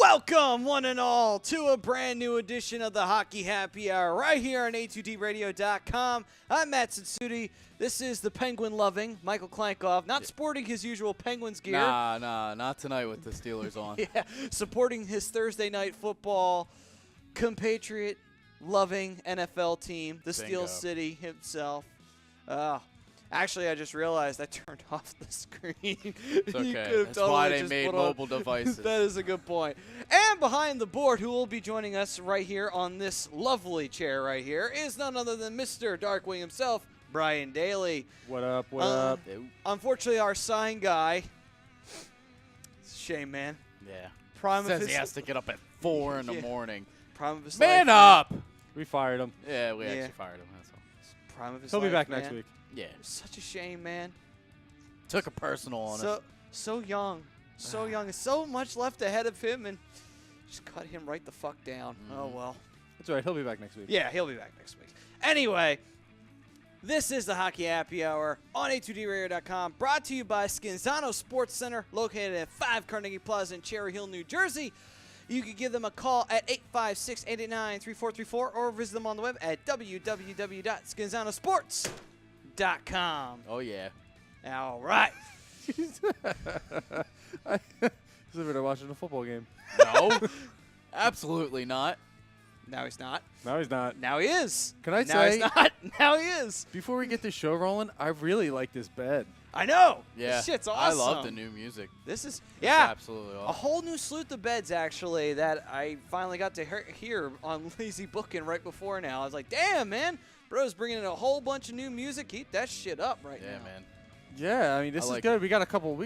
Welcome, one and all, to a brand new edition of the Hockey Happy Hour right here on A2DRadio.com. I'm Matt Sitsuti. This is the Penguin-loving Michael Klankoff, not sporting his usual Penguins gear. Nah, not tonight with the Steelers on. Yeah, supporting his Thursday night football compatriot-loving NFL team, the Steel City himself. Actually, I just realized I turned off the screen. It's okay. That's why they made mobile devices. That is a good point. And behind the board, who will be joining us right here on this lovely chair right here, is none other than Mr. Darkwing himself, Brian Daly. What up, what up? Unfortunately, our sign guy, it's a shame, man. Yeah. Says he has to get up at 4 in the morning. Prime of his Man life, up! We fired him. Yeah, we actually fired him. That's all. Prime of his He'll life, be back man. next week. Yeah. Such a shame, man. Took a personal on us. So young. So young. And so much left ahead of him, and just cut him right the fuck down. Oh, well. That's all right. He'll be back next week. Yeah, he'll be back next week. Anyway, this is the Hockey Happy Hour on A2DRadio.com, brought to you by Skinzano Sports Center, located at 5 Carnegie Plaza in Cherry Hill, New Jersey. You can give them a call at 856-889-3434 or visit them on the web at www.skinzanosports.com. Oh, yeah. All right. He's over there watching a football game. No. Absolutely not. Now he's not. No, he's not. Now he is. Can I now say? He's not. Now he is. Before we get this show rolling, I really like this bed. I know. Yeah. This shit's I awesome. love the new music. This is, It's yeah. absolutely A awesome. whole new salute to beds, actually, that I finally got to hear on Lazy Booking right before now. I was like, damn, man. Bro's bringing in a whole bunch of new music. Keep that shit up right now. Yeah, man. Yeah, I mean this I is like good. it. We got a couple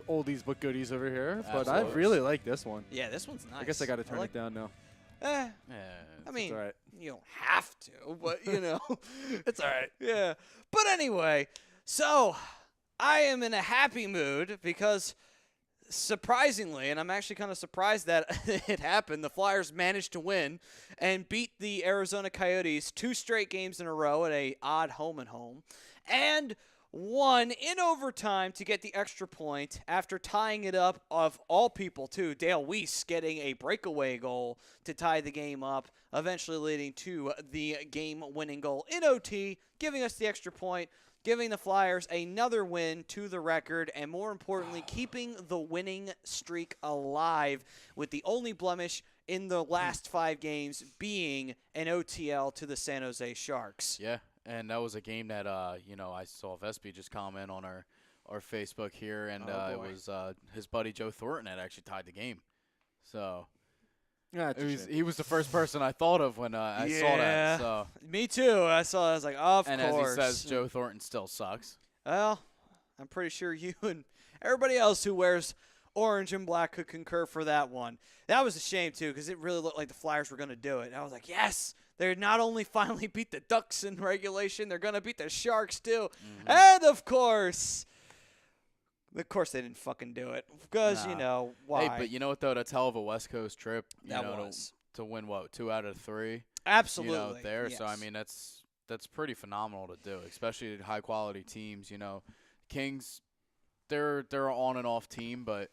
oldies but goodies over here, but I Absolutely. really like this one. Yeah, this one's nice. I guess I got to turn like it down now. Eh, Yeah. I mean, all right. you don't have to, but, you know. It's all right. Yeah. But anyway, so I am in a happy mood because surprisingly, and I'm actually kind of surprised that it happened, the Flyers managed to win and beat the Arizona Coyotes 2 straight games in a row at a odd home and home, and won in overtime to get the extra point after tying it up, of all people too, Dale Weiss getting a breakaway goal to tie the game up, eventually leading to the game-winning goal in OT, giving us the extra point, giving the Flyers another win to the record, and more importantly, keeping the winning streak alive, with the only blemish in the last 5 games being an OTL to the San Jose Sharks. Yeah. And that was a game that, I saw Vespi just comment on our Facebook here, and it was his buddy Joe Thornton that actually tied the game. So Yeah, he was the first person I thought of when I saw that. So. Me too. I was like, of course. And as he says, Joe Thornton still sucks. Well, I'm pretty sure you and everybody else who wears orange and black could concur for that one. That was a shame, too, because it really looked like the Flyers were going to do it. And I was like, yes, they're not only finally beat the Ducks in regulation, they're going to beat the Sharks, too. Mm-hmm. And, of course, they didn't fucking do it because, Nah. you know, why? Hey, but you know what, though? That's hell of a West Coast trip. That was. To win, 2 out of 3. Absolutely. There. Yes. So, I mean, that's pretty phenomenal to do, especially high-quality teams. Kings, they're an on-and-off team, but,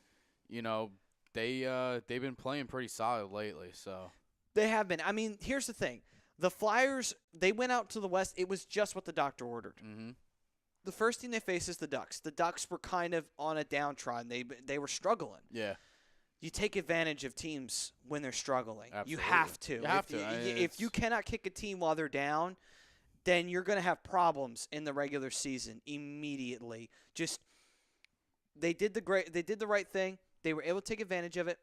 they've been playing pretty solid lately. So They have been. I mean, here's the thing. The Flyers, they went out to the West. It was just what the doctor ordered. Mm-hmm. The first team they faced is the Ducks. The Ducks were kind of on a downtrodden. They were struggling. Yeah. You take advantage of teams when they're struggling. Absolutely. You have to. You have to. If you cannot kick a team while they're down, then you're going to have problems in the regular season immediately. Just they did the right thing. They were able to take advantage of it.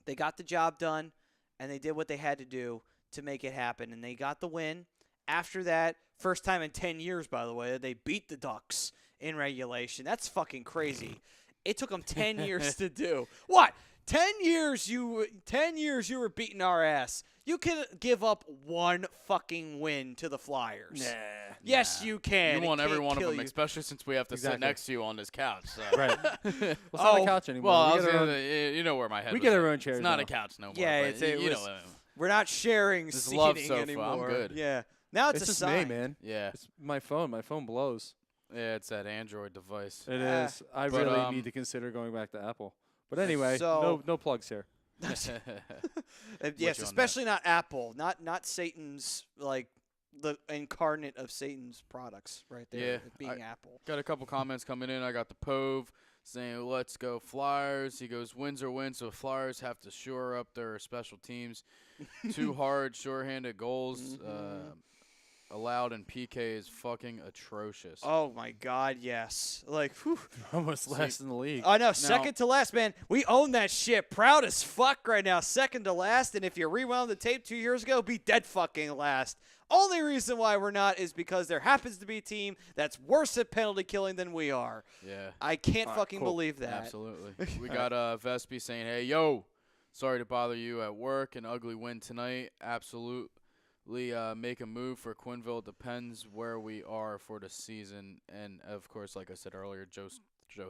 They got the job done, and they did what they had to do to make it happen, and they got the win. After that, first time in 10 years, by the way, they beat the Ducks in regulation. That's fucking crazy. It took them 10 years to do. What? 10 years you were beating our ass. You can give up one fucking win to the Flyers. Nah. Yes, you can. You want It every can't one of kill them, you. especially since we have to sit Exactly. next to you on this couch. So. Right. Well, it's not a couch anymore. Well, We you know where my head we was get at. our own chairs It's not now. a couch no more. Yeah, but it you was- know. We're not sharing This seating love sofa, I'm anymore. good. Yeah. Now it's It's a just sign. me, man. Yeah. It's my phone. My phone blows. Yeah, it's that Android device. It Ah. is. I But, really need to consider going back to Apple. But anyway, no plugs here. Yes, especially not Apple, not Satan's, like the incarnate of Satan's products right there. Yeah, being Apple. Got a couple comments coming in. I got the Pove saying, "Let's go Flyers." He goes, "Wins are wins, so Flyers have to shore up their special teams. Too hard, shorthanded goals allowed, and PK is fucking atrocious." Oh my God, yes. Like, whew. Almost last in the league. I know, second to last, man. We own that shit. Proud as fuck right now. Second to last, and if you rewound the tape 2 years ago, be dead fucking last. Only reason why we're not is because there happens to be a team that's worse at penalty killing than we are. Yeah. I can't fucking believe that. Absolutely. We got Vespi saying, "Hey, yo, sorry to bother you at work. An ugly win tonight. Absolutely make a move for Quenneville. Depends where we are for the season." And, of course, like I said earlier, Joe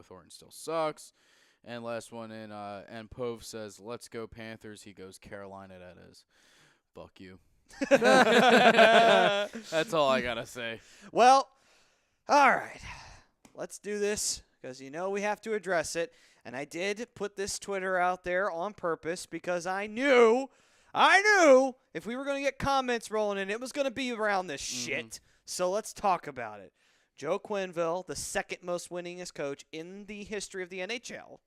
Thornton still sucks. And last one in, and Pove says, "Let's go Panthers." He goes, "Carolina, that is." Fuck you. That's all I got to say. Well, all right. Let's do this because we have to address it. And I did put this Twitter out there on purpose because I knew if we were going to get comments rolling in, it was going to be around this shit. So let's talk about it. Joe Quenneville, the second most winningest coach in the history of the NHL,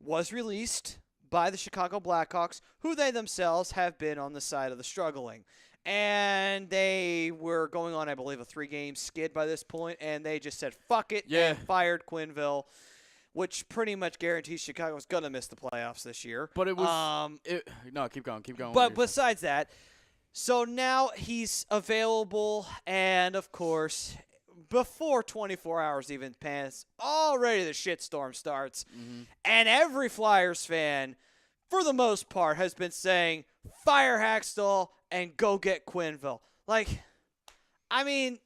was released by the Chicago Blackhawks, who they themselves have been on the side of the struggling. And they were going on, I believe, a 3-game skid by this point, and they just said, fuck it, and fired Quenneville, which pretty much guarantees Chicago was going to miss the playoffs this year. But it was no, keep going. But besides that, so now he's available, and, of course, before 24 hours even pass, already the shitstorm starts. And every Flyers fan, for the most part, has been saying, fire Hackstall and go get Quenneville. Like, I mean,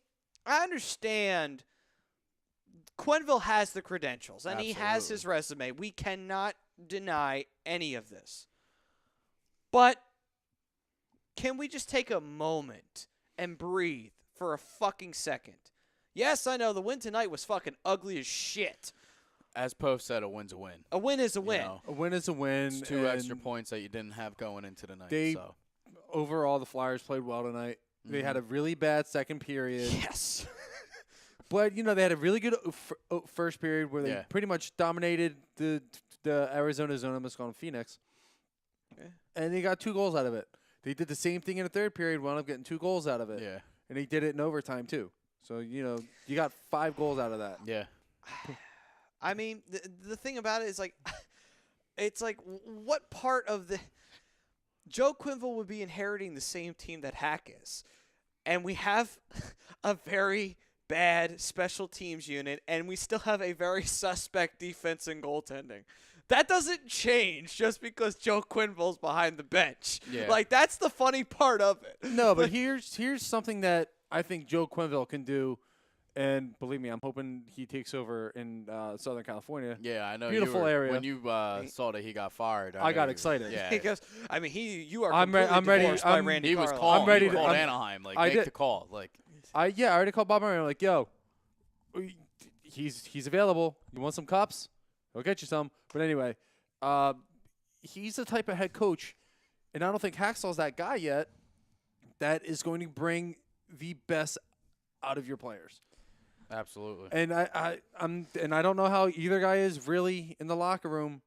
I understand Quenneville has the credentials, and he has his resume. We cannot deny any of this. But can we just take a moment and breathe for a fucking second? Yes, I know the win tonight was fucking ugly as shit. As Poe said, a win's a win. A win is a win. A win is a win. It's 2 extra points that you didn't have going into the night. Overall, the Flyers played well tonight. They had a really bad second period. Yes. But, they had a really good first period where they pretty much dominated the Arizona zone, almost gone Phoenix. Okay. And they got 2 goals out of it. They did the same thing in the third period, wound up getting 2 goals out of it. Yeah. And they did it in overtime, too. So, you got 5 goals out of that. Yeah. I mean, the thing about it is, like, it's like, what part of the Joe Quenneville would be inheriting the same team that Hack is? And we have a very bad special teams unit, and we still have a very suspect defense and goaltending. That doesn't change just because Joe Quenneville's behind the bench. Yeah. Like, that's the funny part of it. No, but here's something that I think Joe Quenneville can do, and believe me, I'm hoping he takes over in Southern California. Yeah, I know. Beautiful area. When you saw that he got fired, I got excited. Yeah. Because, I mean, you are I'm completely divorced by ready. Randy He was Carlyle. calling. I'm ready he to called Anaheim. Like, make the call. Like, I already called Bob Murray. I'm like, yo, he's available. You want some cups? I'll get you some. But anyway, he's the type of head coach, and I don't think Hackstall's that guy yet, that is going to bring the best out of your players. Absolutely. And I don't know how either guy is really in the locker room,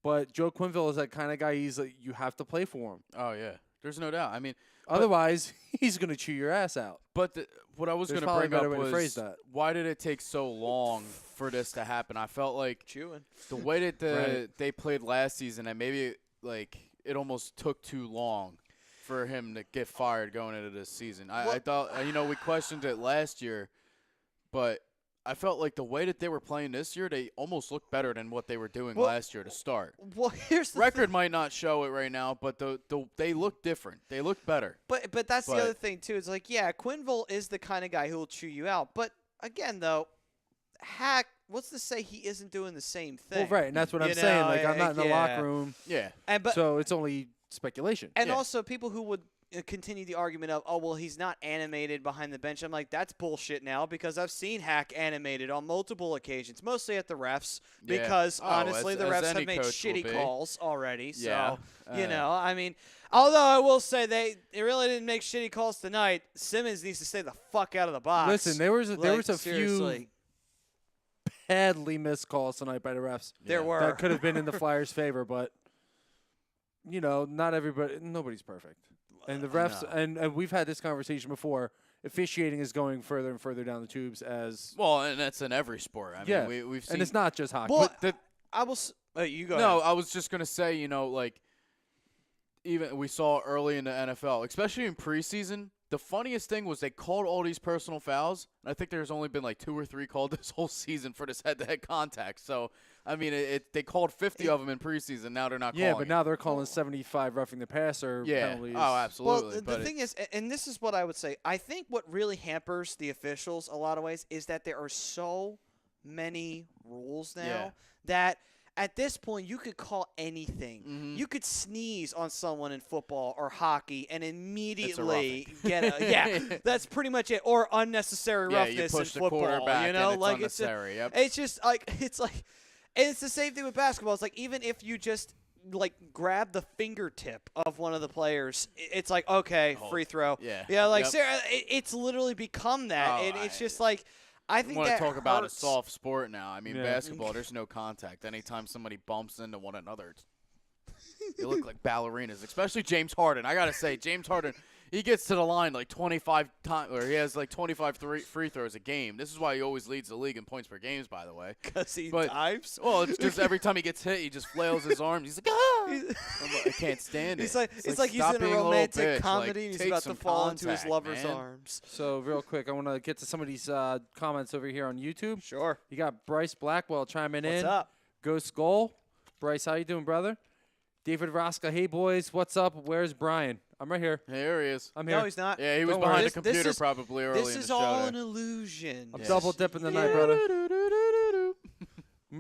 but Joe Quenneville is that kind of guy. He's like, you have to play for him. Oh yeah, there's no doubt. I mean, otherwise he's going to chew your ass out. But what I was going to bring up was that. Why did it take so long for this to happen? I felt like chewing the way that they played last season, and maybe like it almost took too long for him to get fired going into this season. I thought, we questioned it last year, but I felt like the way that they were playing this year, they almost looked better than what they were doing last year to start. Well, here's the record might not show it right now, but they look different. They look better. But that's the other thing too. It's like, yeah, Quenneville is the kind of guy who will chew you out. But again, though, Hack, what's to say he isn't doing the same thing? Well, right, and that's what I'm saying. Like, I'm not in the locker room. Yeah. So it's only speculation. And also people who would continue the argument of, oh, well, he's not animated behind the bench. I'm like, that's bullshit now because I've seen Hack animated on multiple occasions, mostly at the refs because, honestly, the refs have made shitty calls already. So, you know, I mean, although I will say they really didn't make shitty calls tonight, Simmons needs to stay the fuck out of the box. Listen, there was a seriously. few badly missed calls tonight by the refs. There were. That could have been in the Flyers' favor, but, you know, nobody's perfect. And the refs, and we've had this conversation before, officiating is going further and further down the tubes as... Well, and that's in every sport. I mean, we've seen... And it's not just hockey. Well, you go ahead. No, I was just going to say, you know, like, even we saw early in the NFL, especially in preseason, the funniest thing was they called all these personal fouls, and I think there's only been like 2 or 3 called this whole season for this head-to-head contact. So, I mean, they called 50 of them in preseason. Now they're not calling. Yeah, but now they're calling 75 roughing the passer penalties. Oh, absolutely. Well, the thing is, and this is what I would say, I think what really hampers the officials a lot of ways is that there are so many rules now that – at this point, you could call anything. Mm-hmm. You could sneeze on someone in football or hockey and immediately get a that's pretty much it. Or unnecessary roughness you push in football. The quarterback you know, and it's like unnecessary. it's just like and it's the same thing with basketball. It's like even if you just like grab the fingertip of one of the players, it's like okay, free throw. Yeah, like Sarah, it's literally become that, and it's just like. I think want that to talk about a hurts. soft sport now. I mean, basketball, there's no contact. Anytime somebody bumps into one another, they look like ballerinas, especially James Harden. I got to say, James Harden, he gets to the line like 25 times, or he has like 25 free throws a game. This is why he always leads the league in points per games, by the way. Because he dives? Well, it's just every time he gets hit, he just flails his arms. He's like, I can't stand it. It's like he's in a romantic comedy and he's about to fall into his lover's arms. So, real quick, I want to get to some of these comments over here on YouTube. Sure. You got Bryce Blackwell chiming in. What's up? Ghost Goal. Bryce, how you doing, brother? David Rosca, hey, boys, what's up? Where's Brian? I'm right here. Here he is. I'm here. No, he's not. Yeah, he was behind the computer probably early in the show. This is all an illusion. I'm double dipping tonight, brother.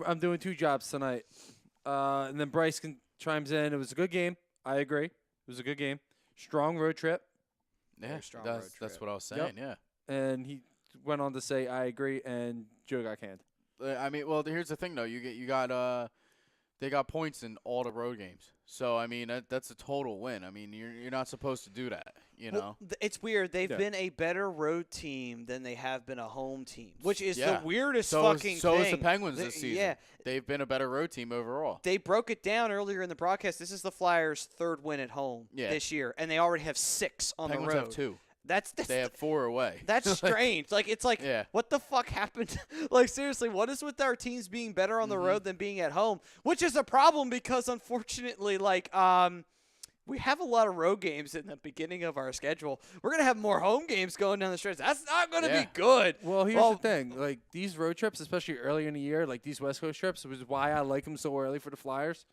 I'm doing 2 jobs tonight. And then Bryce chimes in. It was a good game. I agree. It was a good game. Strong road trip. Yeah, that's what I was saying, And he went on to say, I agree, and Joe got canned. I mean, well, here's the thing, though. They got points in all the road games. So, I mean, that's a total win. I mean, you're not supposed to do that, you know? It's weird. They've been a better road team than they have been a home team, which is the weirdest fucking thing. So is the Penguins this season. Yeah. They've been a better road team overall. They broke it down earlier in the broadcast. This is the Flyers' 3rd win at home this year, and they already have 6 on Penguins the road. Have 2. They have 4 away. That's strange. It's like what the fuck happened? Like, seriously, what is with our teams being better on the road than being at home? Which is a problem because, unfortunately, we have a lot of road games in the beginning of our schedule. We're going to have more home games going down the stretch. That's not going to be good. Well, here's the thing. Like, these road trips, especially early in the year, like these West Coast trips, which is why I like them so early for the Flyers,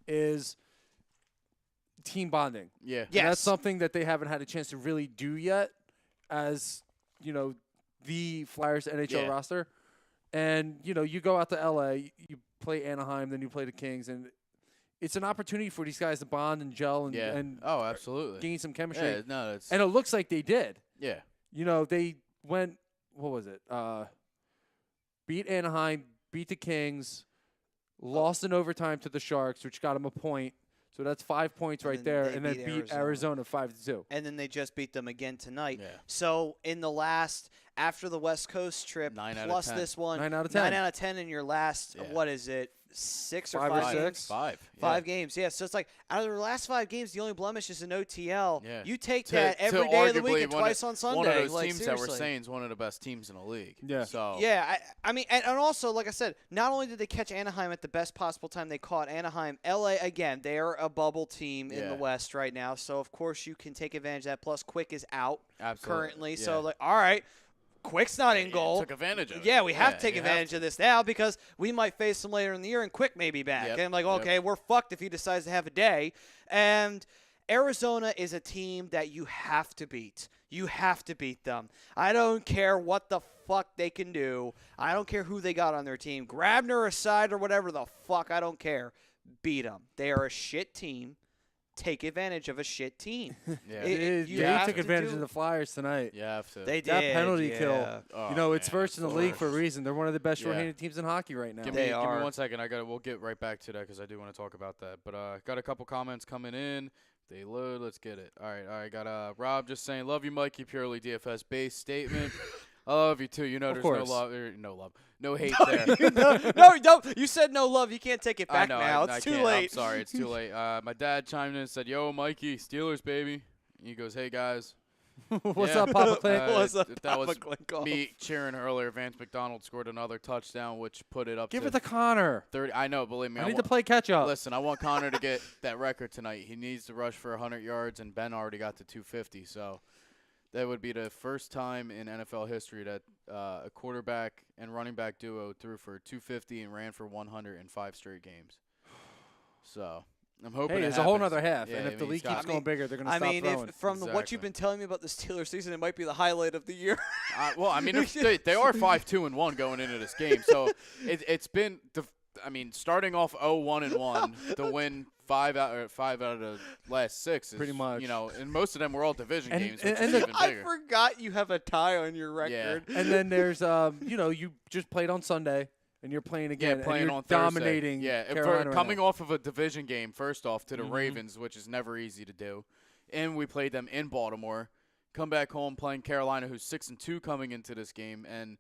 is – team bonding. Yeah. Yes. That's something that they haven't had a chance to really do yet as, you know, the Flyers NHL roster. And, you know, you go out to L.A., you play Anaheim, then you play the Kings, and it's an opportunity for these guys to bond and gel and absolutely gain some chemistry. Yeah, and it looks like they did. Yeah. You know, they went, what was it? Beat Anaheim, beat the Kings, lost in overtime to the Sharks, which got them a point. So that's 5 points right there, and then beat Arizona 5-2. And then they just beat them again tonight. Yeah. So in the last, after the West Coast trip, plus this one, 9 out of 10. 9 out of 10 in your last, what is it, 6 or 5 or 6? 5. 5 games, yeah. So it's like, out of the last 5 games, the only blemish is an OTL. Yeah. You take that every day of the week and twice on Sunday. One of those teams that we're saying is one of the best teams in the league. Yeah. So. Yeah, I mean, and also, like I said, not only did they catch Anaheim at the best possible time, they caught Anaheim. LA, again, they are a bubble team in the West right now. So, of course, you can take advantage of that. Plus, Quick is out currently. Yeah. So, all right. Quick's not in goal. Took advantage of it. Yeah, we have to take advantage of this now because we might face him later in the year and Quick may be back. And I'm like, okay, we're fucked if he decides to have a day. And Arizona is a team that you have to beat. You have to beat them. I don't care what the fuck they can do. I don't care who they got on their team. Grabner aside or whatever the fuck, I don't care. Beat them. They are a shit team. take advantage of a shit team. Yeah. They took advantage of the Flyers tonight. You have to. They did. That penalty kill. Oh, It's first in the league for a reason. They're one of the best shorthanded teams in hockey right now. Give me 1 second. We'll get right back to that because I do want to talk about that. But got a couple comments coming in. They load. Let's get it. All right. Got Rob just saying, "Love you, Mikey." Purely DFS based statement. I love you too. You know, there's no hate there. No, don't. You said no love. You can't take it back now. It's too late. I'm sorry. It's too late. My dad chimed in and said, "Yo, Mikey, Steelers, baby." He goes, "Hey guys." What's up, Papa Clint? What's up, that Papa was Clint? me cheering earlier. Vance McDonald scored another touchdown, which put it up Give to it to Connor. 30. I know, believe me. I need to play catch up. Listen, I want Connor to get that record tonight. He needs to rush for 100 yards, and Ben already got to 250. So that would be the first time in NFL history that a quarterback and running back duo threw for 250 and ran for 100 in 5 straight games. So I'm hoping it's a whole other half. And if the league keeps going bigger, they're going to stop throwing. From what you've been telling me about the Steelers season, it might be the highlight of the year. Well, I mean, they are 5-2-1 going into this game. So it's been starting off 0-1-1 to win 5 out of the last 6 is pretty much. And most of them were all division games, which and is even I bigger. forgot you have a tie on your record. Yeah. And then there's you just played on Sunday. And you're playing again. Yeah, playing and you're on Thursday. dominating. Yeah, Carolina coming off of a division game, first off, to the Ravens, which is never easy to do. And we played them in Baltimore. Come back home playing Carolina, who's 6-2 coming into this game. And,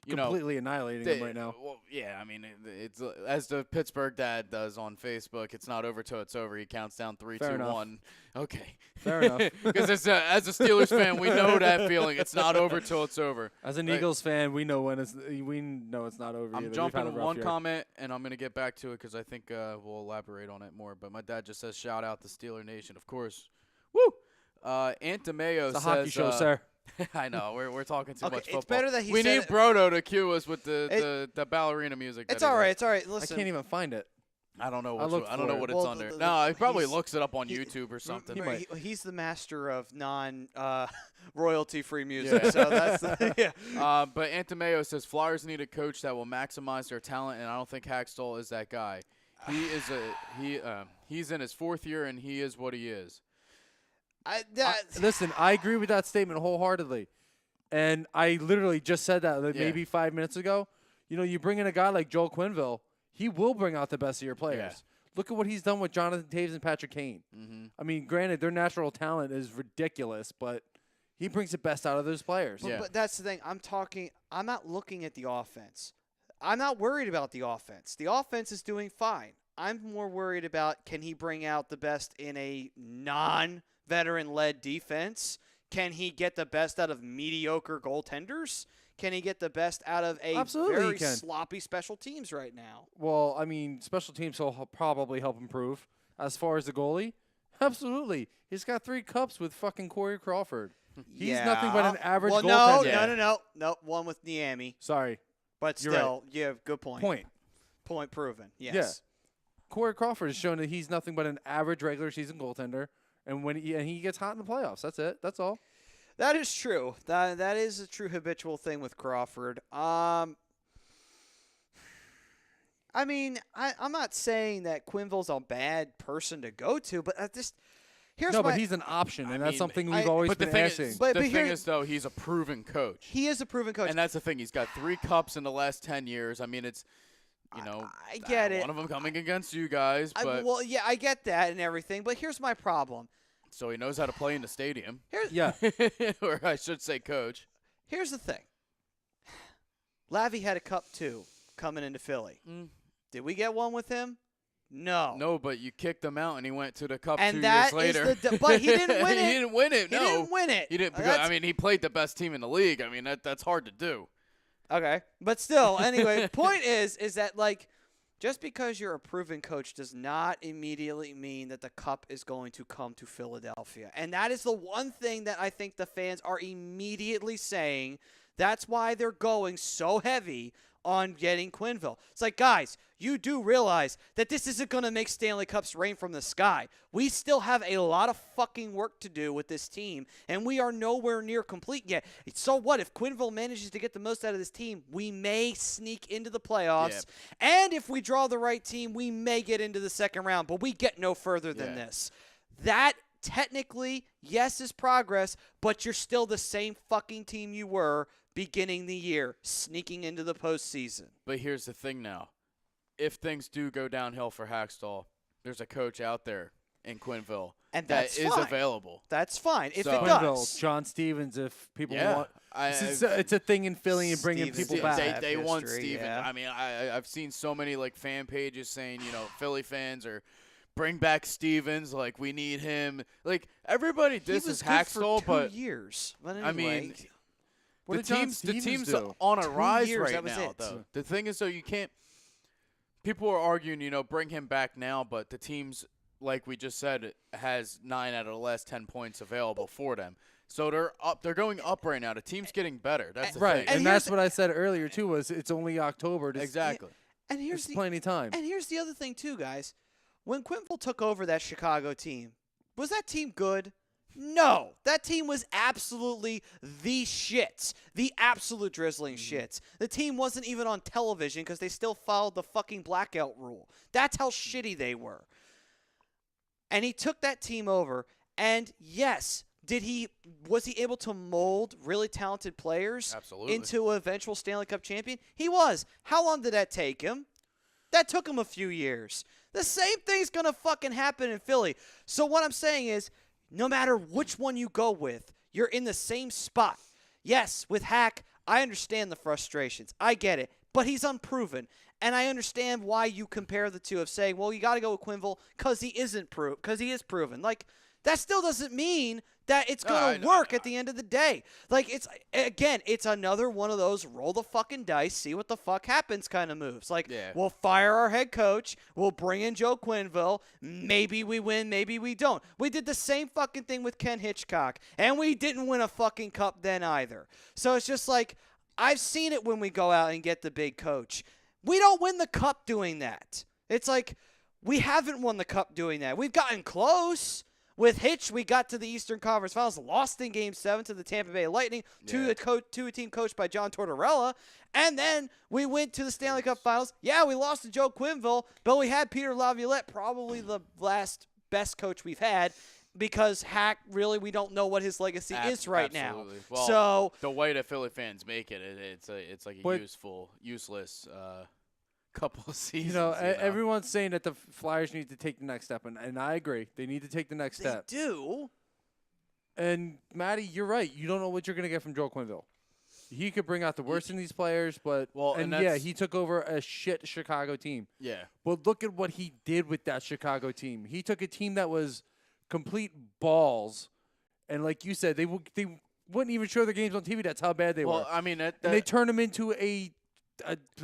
completely annihilating them right now. Well, yeah, I mean, it's as the Pittsburgh dad does on Facebook, it's not over till it's over. He counts down 3, 2, 1. Okay. Fair enough. Because as a Steelers fan, we know that feeling. It's not over till it's over. As an Eagles fan, we know it's not over. I'm either. jumping one comment, and I'm going to get back to it because I think we'll elaborate on it more. But my dad just says, shout out to Steeler Nation, of course. Woo! Aunt DeMayo says. It's a hockey show, sir. I know. We're talking too much football. It's better that we need Brodo to cue us with the ballerina music. It's all right. It's all right. I Listen. can't even find it. I don't know. I don't know what it's under. No, he probably looks it up on YouTube or something. He's the master of royalty-free music. Yeah. So that's yeah. But Aunt DeMayo says Flyers need a coach that will maximize their talent, and I don't think Hackstall is that guy. He's in his 4th year, and he is what he is. Listen, I agree with that statement wholeheartedly. And I literally just said that maybe 5 minutes ago. You bring in a guy like Joel Quenneville, he will bring out the best of your players. Yeah. Look at what he's done with Jonathan Taves and Patrick Kane. Mm-hmm. I mean, granted, their natural talent is ridiculous, but he brings the best out of those players. But that's the thing. I'm not looking at the offense. I'm not worried about the offense. The offense is doing fine. I'm more worried about, can he bring out the best in a non-veteran-led defense? Can he get the best out of mediocre goaltenders? Can he get the best out of a very sloppy special teams right now? Well, I mean, special teams will probably help improve. As far as the goalie, absolutely. He's got 3 cups with fucking Corey Crawford. He's nothing but an average goaltender. No. One with Niami. Sorry. But still, yeah, good point. Point proven, yes. Yeah. Corey Crawford has shown that he's nothing but an average regular season goaltender. And when he gets hot in the playoffs, that's it. That's all. That is true. That is a true habitual thing with Crawford. I mean, I'm not saying that Quenneville's a bad person to go to, but but he's an option, and that's something we've always been asking. The thing is, though, he's a proven coach. He is a proven coach. And that's the thing. He's got 3 cups in the last 10 years. I mean, it's, I get it. One of them coming against you guys. But I get that and everything, but here's my problem. So he knows how to play in the stadium. Or I should say coach. Here's the thing. Lavi had a cup too coming into Philly. Did we get one with him? No. No, but you kicked him out and he went to the cup and 2 years later. But he didn't win it. He didn't win it, no. He didn't win it. He didn't because, he played the best team in the league. I mean, that's hard to do. Okay. But still, anyway, point is that, just because you're a proven coach does not immediately mean that the cup is going to come to Philadelphia. And that is the one thing that I think the fans are immediately saying. That's why they're going so heavy on getting Quenneville. It's like, guys, you do realize that this isn't going to make Stanley Cups rain from the sky. We still have a lot of fucking work to do with this team, and we are nowhere near complete yet. So what? If Quenneville manages to get the most out of this team, we may sneak into the playoffs, and if we draw the right team, we may get into the second round, but we get no further than this. that technically, yes, is progress, but you're still the same fucking team you were beginning the year, sneaking into the postseason. But here's the thing now. If things do go downhill for Hackstall, there's a coach out there in Quinville and that is available. That's fine if So, it Quinville, does. John Stevens, if people Yeah, want. It's a thing in Philly and bringing Stevens people does back. They want history, Steven. yeah. I mean, I've seen so many like fan pages saying, Philly fans are bring back Stevens. Like we need him. Like everybody He disses was good Hackstall, for 2 but years. But anyway, I mean, What the did John team's Stevens do? on a 2 rise years, right that was now, it. though. The thing is, though, you can't. People are arguing, bring him back now, but the team's, like we just said, has 9 out of the last 10 points available for them. So they're up. They're going up right now. The team's getting better. That's the Right, thing. and that's what I said earlier too. Was it's only October? Exactly. and here's There's plenty of time. And here's the other thing too, guys. When Quinville took over that Chicago team, was that team good? No, that team was absolutely the shits, the absolute drizzling shits. The team wasn't even on television because they still followed the fucking blackout rule. That's how shitty they were. And he took that team over, and yes, was he able to mold really talented players Absolutely. into an eventual Stanley Cup champion? He was. How long did that take him? That took him a few years. The same thing's going to fucking happen in Philly. So what I'm saying is, no matter which one you go with, you're in the same spot. Yes, with Hack, I understand the frustrations. I get it. But he's unproven. And I understand why you compare the two of saying, well, you got to go with Quinville because he is proven. Like, that still doesn't mean that it's going to work at the end of the day. Like, it's another one of those roll the fucking dice, see what the fuck happens kind of moves. Like, we'll fire our head coach, we'll bring in Joe Quinville, maybe we win, maybe we don't. We did the same fucking thing with Ken Hitchcock, and we didn't win a fucking cup then either. So it's just like, I've seen it when we go out and get the big coach. We don't win the cup doing that. It's like, we haven't won the cup doing that. We've gotten close. With Hitch, we got to the Eastern Conference Finals, lost in Game 7 to the Tampa Bay Lightning, to a team coached by John Tortorella, and then we went to the Stanley Cup Finals. Yeah, we lost to Joe Quinville, but we had Peter Laviolette, probably the last best coach we've had, because Hack, really, we don't know what his legacy is right now. Well, so the way that Philly fans make it, it's like a useless couple of seasons. Everyone's saying that the Flyers need to take the next step, and I agree. They need to take the next step. They do. And, Matty, you're right. You don't know what you're going to get from Joe Quinville. He could bring out the worst in these players, but he took over a shit Chicago team. Yeah. But look at what he did with that Chicago team. He took a team that was complete balls, and like you said, they wouldn't even show their games on TV. That's how bad they were. Well, I mean, and they turned them into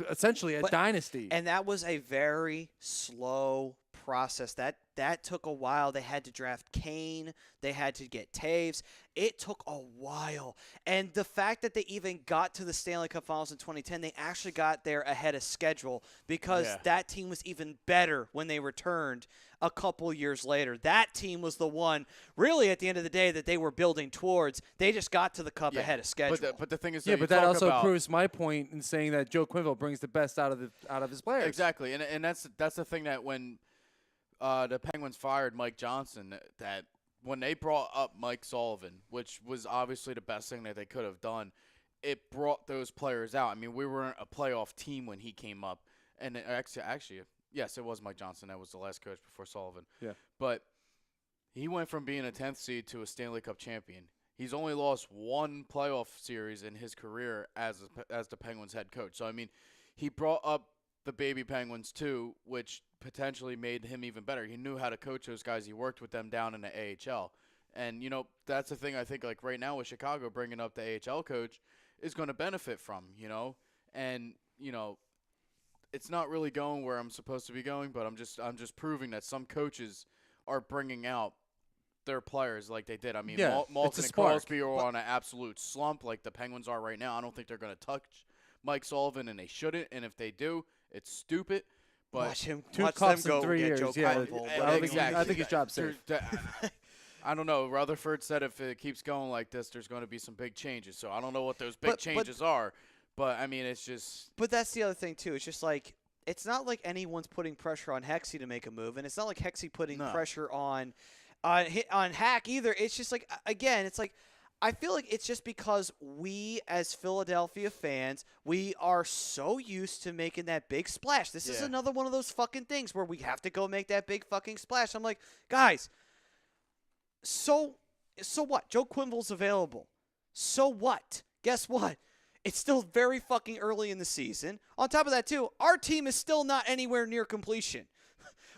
essentially a dynasty. And that was a very slow process. That took a while. They had to draft Kane. They had to get Taves. It took a while. And the fact that they even got to the Stanley Cup Finals in 2010, they actually got there ahead of schedule because that team was even better when they returned a couple years later. That team was the one, really, at the end of the day, that they were building towards. They just got to the Cup ahead of schedule. But the thing is, but that also proves my point in saying that Joe Quinville brings the best out of his players. Exactly, and that's the thing that when the Penguins fired Mike Johnson, that when they brought up Mike Sullivan, which was obviously the best thing that they could have done, it brought those players out. I mean, we weren't a playoff team when he came up, and actually, yes, it was Mike Johnson. That was the last coach before Sullivan. Yeah. But he went from being a 10th seed to a Stanley Cup champion. He's only lost one playoff series in his career as the Penguins head coach. So, I mean, he brought up the baby Penguins too, which potentially made him even better. He knew how to coach those guys. He worked with them down in the AHL. And, that's the thing I think, like, right now with Chicago bringing up the AHL coach is going to benefit from, And, it's not really going where I'm supposed to be going, but I'm just proving that some coaches are bringing out their players like they did. I mean, Malkin and Crosby are on an absolute slump like the Penguins are right now. I don't think they're going to touch Mike Sullivan, and they shouldn't. And if they do, it's stupid. But watch them in 3 years. Joe Quinville. I think his job's safe. I don't know. Rutherford said if it keeps going like this, there's going to be some big changes. So I don't know what those big changes are. But, I mean, it's just – But that's the other thing, too. It's just like it's not like anyone's putting pressure on Hexy to make a move, and it's not like Hexy putting pressure on on Hack either. It's just like, again, it's like, I feel like it's just because we as Philadelphia fans, we are so used to making that big splash. This is another one of those fucking things where we have to go make that big fucking splash. I'm like, guys, so what? Joe Quenneville's available. So what? Guess what? It's still very fucking early in the season. On top of that, too, our team is still not anywhere near completion.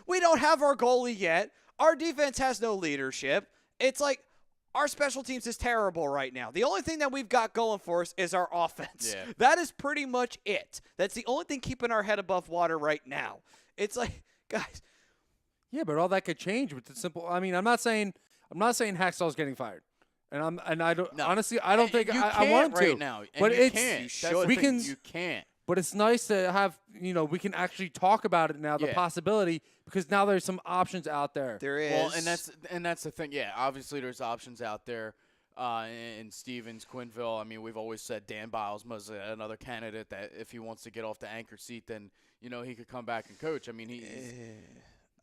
We don't have our goalie yet. Our defense has no leadership. It's like, our special teams is terrible right now. The only thing that we've got going for us is our offense. Yeah. That is pretty much it. That's the only thing keeping our head above water right now. It's like, guys. Yeah, but all that could change with the simple. I mean, I'm not saying Hackstall's getting fired, and I don't honestly. I don't think I want him right to. now. And But you it's can't. You can't. But it's nice to have, we can actually talk about it now, the possibility, because now there's some options out there. There is. Well, and that's the thing. Yeah, obviously there's options out there. In Stevens, Quenneville, I mean, we've always said Dan Biles was another candidate that if he wants to get off the anchor seat, then he could come back and coach. I mean,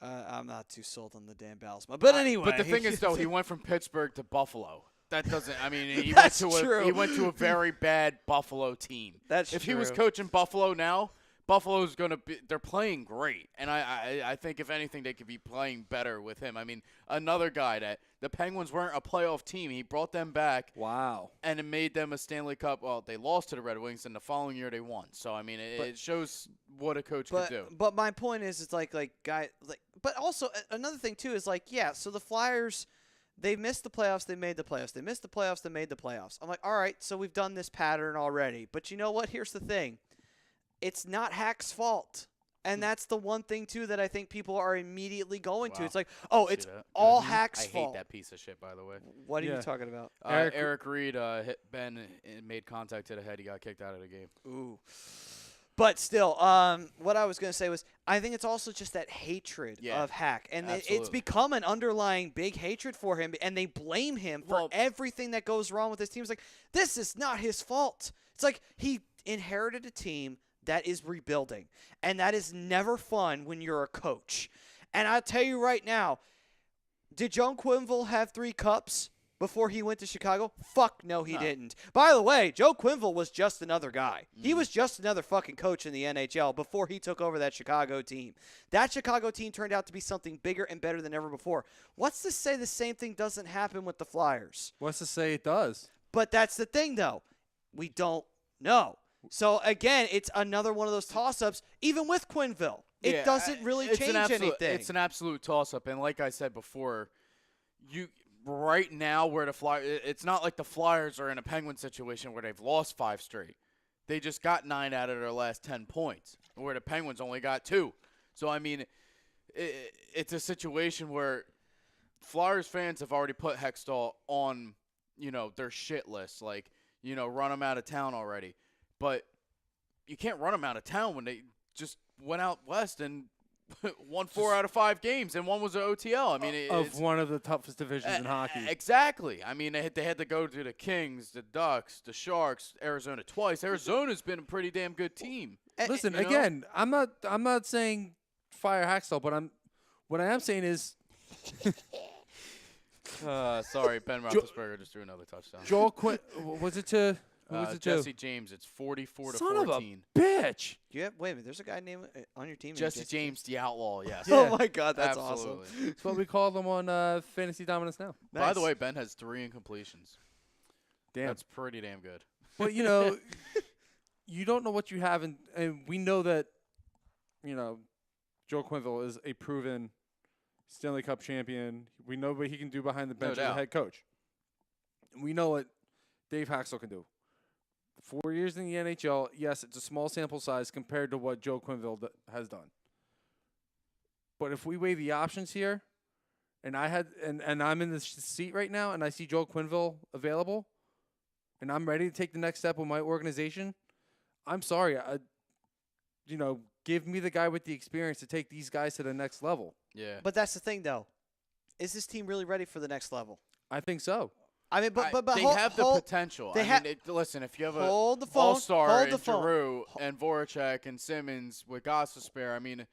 I'm not too sold on the Dan Biles, but anyway. But the thing is, though, he went from Pittsburgh to Buffalo. That doesn't. I mean, he went to a very bad Buffalo team. That's if true. he was coaching Buffalo now, Buffalo's gonna be. They're playing great, and I think if anything, they could be playing better with him. I mean, another guy that the Penguins weren't a playoff team. He brought them back. Wow. And it made them a Stanley Cup. Well, they lost to the Red Wings, and the following year they won. So I mean, it shows what a coach could do. But my point is, it's like but also another thing too is like, yeah. So the Flyers. They missed the playoffs. They made the playoffs. They missed the playoffs. They made the playoffs. I'm like, all right, so we've done this pattern already. But you know what? Here's the thing. It's not Hack's fault. And that's the one thing, too, that I think people are immediately going to. It's like, oh, it's all Hack's fault. I hate that piece of shit, by the way. What are you talking about? Eric Reed hit Ben and made contact to the head. He got kicked out of the game. Ooh. But still, what I was going to say was I think it's also just that hatred of Hack. And it's become an underlying big hatred for him, and they blame him for everything that goes wrong with this team. It's like, this is not his fault. It's like he inherited a team that is rebuilding, and that is never fun when you're a coach. And I'll tell you right now, did Joe Quenneville have 3 cups before he went to Chicago? Fuck no, he didn't. By the way, Joe Quenneville was just another guy. He was just another fucking coach in the NHL before he took over that Chicago team. That Chicago team turned out to be something bigger and better than ever before. What's to say the same thing doesn't happen with the Flyers? What's to say it does? But that's the thing, though. We don't know. So, again, it's another one of those toss-ups, even with Quenneville. It doesn't really change anything. It's an absolute toss-up. And like I said before, right now where the Flyers, it's not like the Flyers are in a Penguin situation where they've lost 5 straight. They just got 9 out of their last 10 points, where the Penguins only got 2. So, I mean, it's a situation where Flyers fans have already put Hextall on, their shit list. Like, run them out of town already. But you can't run them out of town when they just went out west and won 4 out of 5 games, and one was an OTL. I mean, it's one of the toughest divisions in hockey. Exactly. I mean, they had to go to the Kings, the Ducks, the Sharks, Arizona twice. Arizona's been a pretty damn good team. Listen, again, I'm not saying fire Hackstall, but what I am saying is. Sorry, Ben Roethlisberger just threw another touchdown. Joel Quinn, was it to? Jesse James, it's 44 to 14. Son of a bitch. Yeah, wait a minute. There's a guy named on your team. Jesse James, the outlaw. Yes. Oh my God, that's Absolutely. awesome. That's what we call them on Fantasy Dominance now. Nice. By the way, Ben has 3 incompletions. Damn, that's pretty damn good. But you don't know what you have, and we know that, Joe Quenneville is a proven Stanley Cup champion. We know what he can do behind the bench as a head coach. We know what Dave Haxtell can do. 4 years in the NHL, yes, it's a small sample size compared to what Joe Quenneville has done. But if we weigh the options here, and I'm in the seat right now, and I see Joe Quenneville available, and I'm ready to take the next step with my organization, I'm sorry, give me the guy with the experience to take these guys to the next level. Yeah. But that's the thing, though. Is this team really ready for the next level? I think so. I mean, but they have the potential. Listen, if you have a all-star in Giroux and Voracek and Simmons with Gostisbehere, I mean,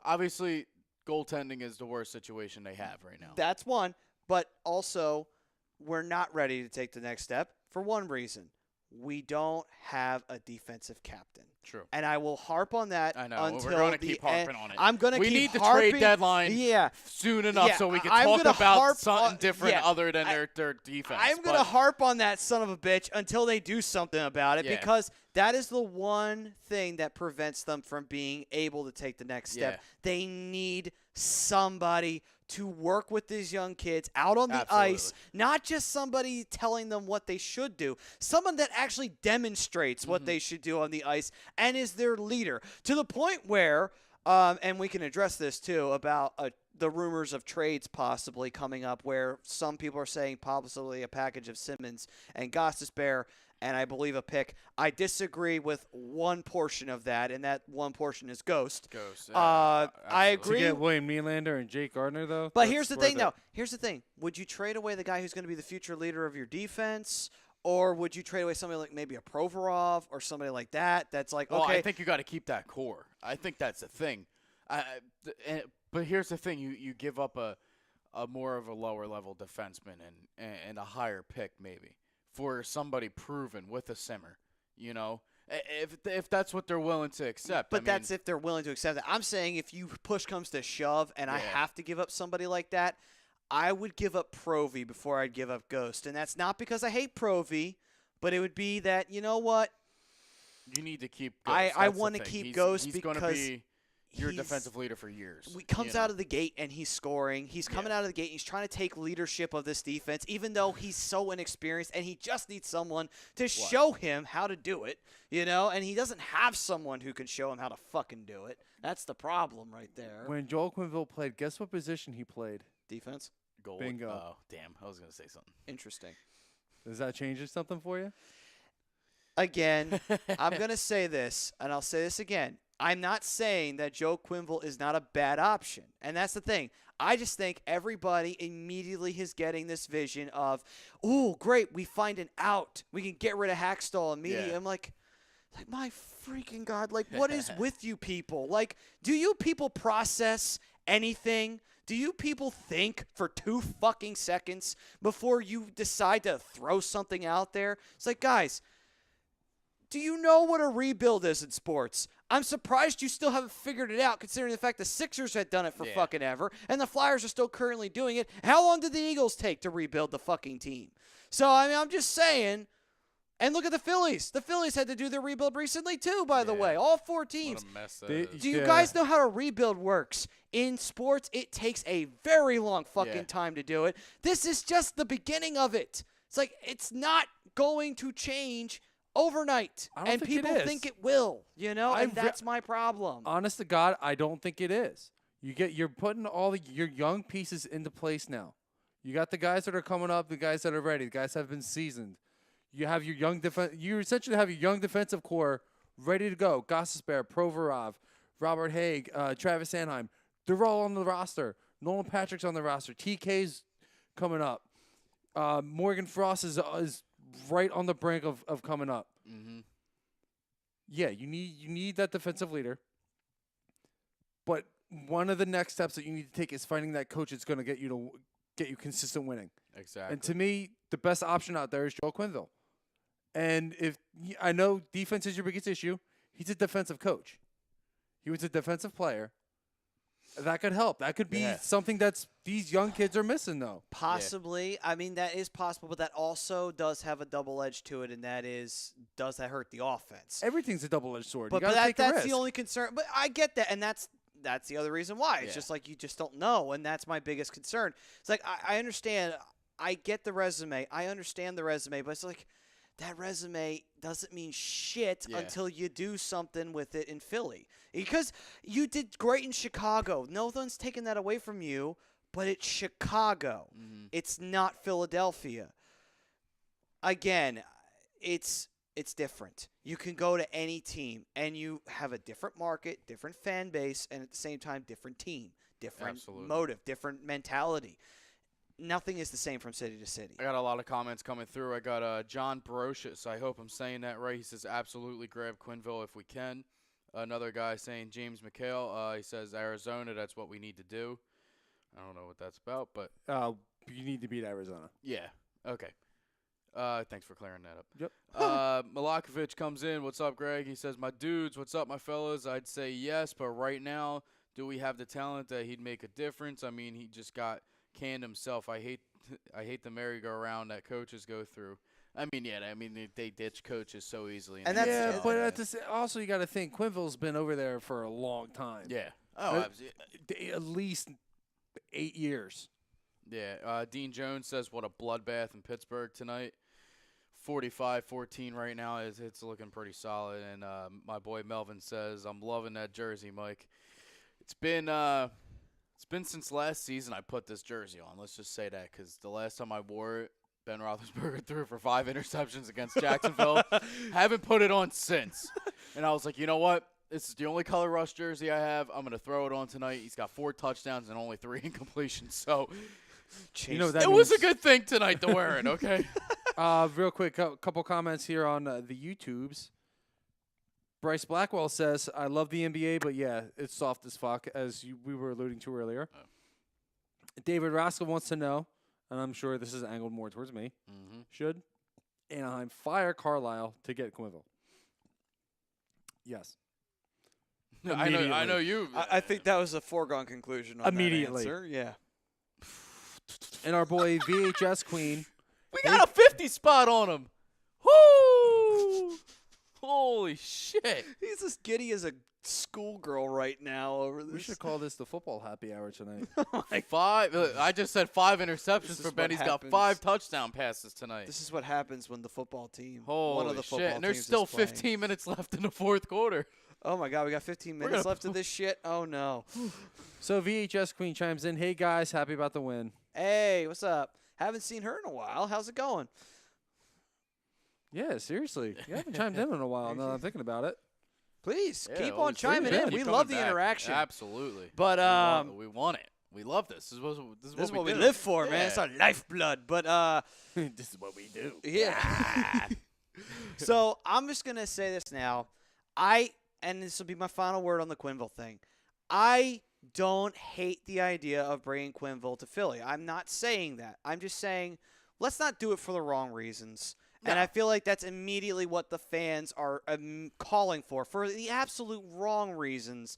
obviously goaltending is the worst situation they have right now. That's one, but also we're not ready to take the next step for one reason. We don't have a defensive captain. True. And I will harp on that I know. until We're going to the keep harping on it. I'm going to We keep need the harping. trade deadline soon enough so we can talk about something different other than their defense. I'm going to harp on that son of a bitch until they do something about it because that is the one thing that prevents them from being able to take the next step. Yeah. They need somebody to work with these young kids out on the ice, not just somebody telling them what they should do, someone that actually demonstrates what they should do on the ice and is their leader to the point where, and we can address this too, about the rumors of trades possibly coming up where some people are saying possibly a package of Simmons and Gostisbehere and I believe a pick. I disagree with one portion of that, and that one portion is Ghost. I agree. To get William Nylander and Jake Gardner, though. But here's the thing, though. Here's the thing. Would you trade away the guy who's going to be the future leader of your defense, or would you trade away somebody like maybe a Provorov or somebody like that? That's like, well, okay. I think you got to keep that core. I think that's the thing. But here's the thing: you give up a more of a lower level defenseman and a higher pick maybe for somebody proven with a simmer, you know, if that's what they're willing to accept. But that's if they're willing to accept it. I'm saying if you push comes to shove and I have to give up somebody like that, I would give up Provy before I'd give up Ghost. And that's not because I hate Provy, but it would be that, you know what? You need to keep Ghost. I want to keep Ghost he's because going to be your defensive leader for years. He comes out of the gate and he's scoring. He's coming out of the gate. He's trying to take leadership of this defense, even though he's so inexperienced and he just needs someone to show him how to do it, you know, and he doesn't have someone who can show him how to fucking do it. That's the problem right there. When Joel Quenneville played, guess what position he played? Defense? Goal. Bingo. Oh, damn. I was going to say something. Interesting. Does that change something for you? Again, I'm going to say this, and I'll say this again. I'm not saying that Joe Quenneville is not a bad option. And that's the thing. I just think everybody immediately is getting this vision of, ooh, great, we find an out. We can get rid of Hackstall immediately. I'm like, my freaking God, like, what is with you people? Like, do you people process anything? Do you people think for 2 fucking seconds before you decide to throw something out there? It's like, guys, do you know what a rebuild is in sports? I'm surprised you still haven't figured it out, considering the fact the Sixers had done it for fucking ever, and the Flyers are still currently doing it. How long did the Eagles take to rebuild the fucking team? So, I mean, I'm just saying. And look at the Phillies. The Phillies had to do their rebuild recently, too, by the way. All 4 teams. What a mess that is. Do you guys know how a rebuild works? In sports, it takes a very long fucking time to do it. This is just the beginning of it. It's like, it's not going to change overnight, and people think it will, you know, and that's my problem. Honest to God, I don't think it is. You're putting all your young pieces into place now. You got the guys that are coming up, the guys that are ready, the guys that have been seasoned. You have your young You essentially have your young defensive core ready to go. Gostisbehere, Provorov, Robert Haig, Travis Sanheim. They're all on the roster. Nolan Patrick's on the roster. TK's coming up. Morgan Frost is right on the brink of coming up. Mm-hmm. Yeah, you need that defensive leader. But one of the next steps that you need to take is finding that coach that's going to get you consistent winning. Exactly. And to me, the best option out there is Joel Quenneville. And if I know defense is your biggest issue, he's a defensive coach. He was a defensive player. That could help. That could be something that's these young kids are missing, though. Possibly. I mean, that is possible, but that also does have a double edge to it, and that is, does that hurt the offense? Everything's a double-edged sword. But that's the only concern. But I get that, and that's the other reason why. It's just like you just don't know, and that's my biggest concern. It's like I understand. I get the resume. I understand the resume, but it's like that resume doesn't mean shit until you do something with it in Philly. Because you did great in Chicago. No one's taking that away from you, but it's Chicago. Mm-hmm. It's not Philadelphia. Again, it's different. You can go to any team, and you have a different market, different fan base, and at the same time, different team, different motive, different mentality. Nothing is the same from city to city. I got a lot of comments coming through. I got John Brocious. I hope I'm saying that right. He says, absolutely grab Quenneville if we can. Another guy saying James McHale. He says Arizona. That's what we need to do. I don't know what that's about, but you need to beat Arizona. yeah. Okay. Thanks for clearing that up. Yep. Milakovic comes in. What's up, Greg? He says, my dudes, what's up, my fellas? I'd say yes, but right now, do we have the talent that he'd make a difference? I mean, he just got canned himself. I hate the merry-go-round that coaches go through. I mean, yeah, they ditch coaches so easily. And that's yeah, but also you got to think Quinville's been over there for a long time. Yeah. Oh, absolutely. At least 8 years. Yeah. Dean Jones says, what a bloodbath in Pittsburgh tonight. 45-14 right now. It's looking pretty solid. And my boy Melvin says, I'm loving that jersey, Mike. It's been since last season I put this jersey on. Let's just say that, because the last time I wore it, Ben Roethlisberger threw for 5 interceptions against Jacksonville. Haven't put it on since. And I was like, you know what? This is the only color rush jersey I have. I'm going to throw it on tonight. He's got 4 touchdowns and only 3 incompletions. So it was a good thing tonight to wear it, okay? Real quick, couple comments here on the YouTubes. Bryce Blackwell says, I love the NBA, but yeah, it's soft as fuck, as we were alluding to earlier. Oh. David Raskell wants to know, and I'm sure this is angled more towards me, should Anaheim fire Carlisle to get Quinville? Yes. I know you. I think that was a foregone conclusion on immediately. That answer. Yeah. And our boy VHS Queen. We got a 50 spot on him. Woo! Holy shit. He's as giddy as a schoolgirl right now over this. We should call this the football happy hour tonight. I just said 5 interceptions for Ben. He's got 5 touchdown passes tonight. This is what happens when the football team. Holy one of the football shit. And there's teams still is playing. 15 minutes left in the fourth quarter. Oh, my God. We got 15 minutes left of this shit? Oh, no. So VHS Queen chimes in. Hey, guys. Happy about the win. Hey, what's up? Haven't seen her in a while. How's it going? Yeah, seriously. You haven't chimed in a while now that I'm thinking about it. Please, keep on chiming in. We love the interaction. Absolutely. But we want it. We love this. This is what we live for, man. It's our lifeblood. But this is what we do. Yeah. So I'm just going to say this now. And this will be my final word on the Quinville thing. I don't hate the idea of bringing Quinville to Philly. I'm not saying that. I'm just saying let's not do it for the wrong reasons. No. And I feel like that's immediately what the fans are calling for the absolute wrong reasons.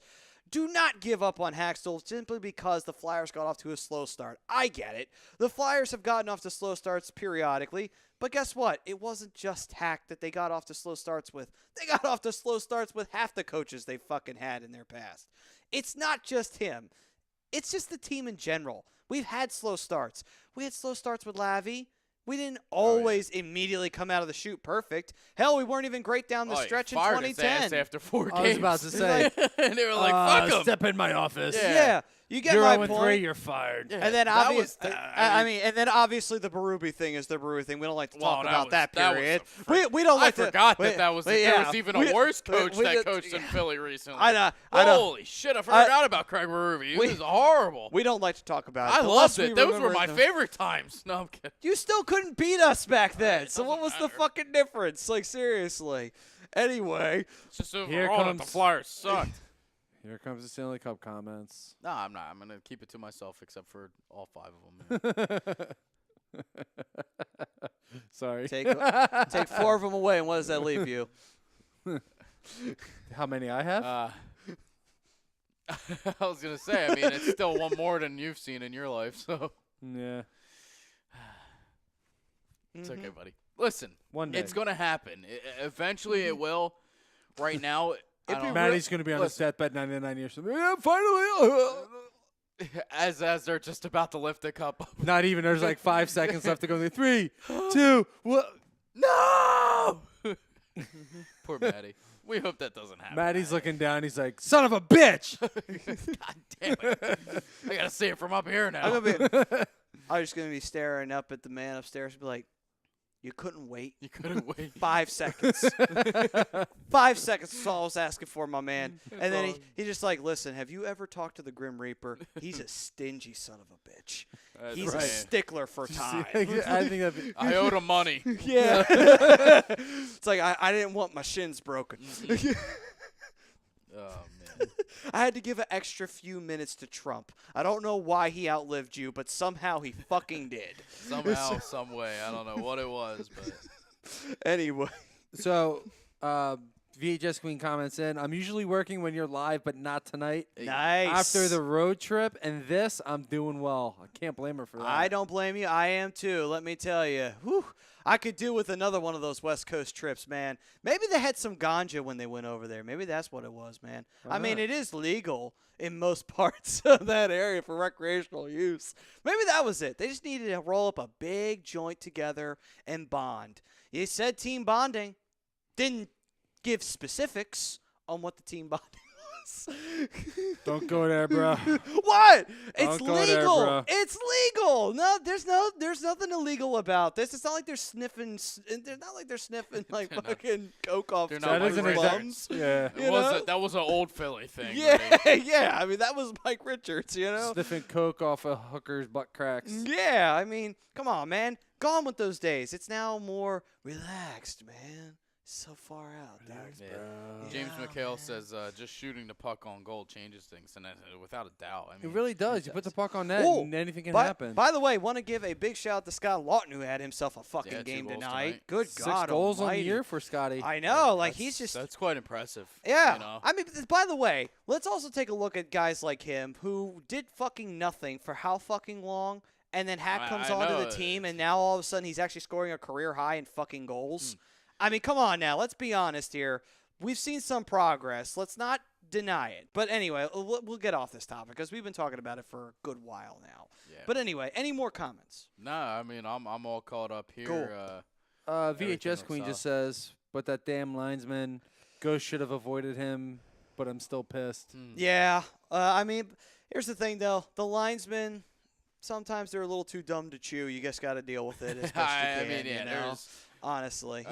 Do not give up on Haxtell simply because the Flyers got off to a slow start. I get it. The Flyers have gotten off to slow starts periodically. But guess what? It wasn't just Hack that they got off to slow starts with. They got off to slow starts with half the coaches they fucking had in their past. It's not just him. It's just the team in general. We've had slow starts. We had slow starts with Lavi. We didn't always immediately come out of the chute perfect. Hell, we weren't even great down the stretch in 2010. His ass after 4 games. I was about to say. And they were like, fuck him. Step in my office. Yeah. You get you're my 0-3, point. you're fired. Yeah, and then and then obviously the Berube thing is the Berube thing. We don't like to talk about that period. We don't like to. I forgot that was there was even a worse coach that coached in Philly recently. I know. Holy shit! I forgot about Craig Berube. He was horrible. We don't like to talk about it. I loved it. Those were my favorite times. No, I'm kidding. You still couldn't beat us back then. So what was the fucking difference? Like seriously. Anyway, it's just overall that the Flyers sucked. Here comes the Stanley Cup comments. No, I'm not. I'm going to keep it to myself except for all 5 of them. Sorry. Take 4 of them away, and what does that leave you? How many I have? I was going to say, I mean, it's still one more than you've seen in your life. So yeah. It's okay, buddy. Listen, one day. It's going to happen. Eventually it will. Right now – Maddie's going to be on his deathbed 99 years from now. Yeah, finally. As they're just about to lift the cup up. Not even. There's like 5 seconds left to go. 3, 2, 1. No! Poor Maddie. We hope that doesn't happen. Maddie's looking down. He's like, son of a bitch. God damn it. I got to see it from up here now. I'm just going to be staring up at the man upstairs and be like, you couldn't wait. You couldn't wait. 5 seconds. 5 seconds is all I was asking for, my man. And then he just like, listen, have you ever talked to the Grim Reaper? He's a stingy son of a bitch. He's a stickler for time. I think I owed him money. Yeah. It's like, I didn't want my shins broken. Oh, man. I had to give an extra few minutes to Trump. I don't know why he outlived you, but somehow he fucking did. Somehow, some way. I don't know what it was, but. Anyway. So, VHS Queen comments in, I'm usually working when you're live, but not tonight. Nice. After the road trip and this, I'm doing well. I can't blame her for that. I don't blame you. I am too. Let me tell you. Whew. I could do with another one of those West Coast trips, man. Maybe they had some ganja when they went over there. Maybe that's what it was, man. Why I mean, not? it is legal in most parts of that area for recreational use. Maybe that was it. They just needed to roll up a big joint together and bond. You said team bonding. Didn't give specifics on what the team bonding was. Don't go there, bro. What? It's Don't go there, legal. bro. It's legal. No, there's nothing illegal about this. It's not like they're sniffing. They're not like they're sniffing like They're not- fucking coke off they're someone's not That isn't like bums. Yeah. It You was know? that was an old Philly thing. Yeah, right? yeah. I mean, that was Mike Richards. You know. Sniffing coke off a hooker's butt cracks. Yeah. I mean, come on, man. Gone with those days. It's now more relaxed, man. So far out, dude. Yeah. Yeah, James McHale man. says just shooting the puck on goal changes things, and without a doubt. I It mean, really does. You put the puck on net Ooh, and anything can By, happen. by the way, want to give a big shout out to Scott Lawton, who had himself a fucking Yeah, 2 game goals tonight. tonight. Good 6 God goals on the almighty. year for Scotty. I know, like that's- he's just that's quite impressive. yeah. You know? I mean, by the way, let's also take a look at guys like him who did fucking nothing for how fucking long, and then Hack comes I onto know, the team, and now all of a sudden he's actually scoring a career high in fucking goals. I mean, come on now, let's be honest here. We've seen some progress. Let's not deny it. But anyway, we'll get off this topic because we've been talking about it for a good while now. Yeah. But anyway, any more comments? Nah, I mean, I'm all caught up here. Cool. Everything VHS looks Queen just solid. says, but that damn linesman, Ghost should have avoided him, but I'm still pissed. Yeah. I mean, here's the thing, though. The linesmen, sometimes they're a little too dumb to chew. You just got to deal with it as best you I can, mean, yeah, you know? there's Honestly.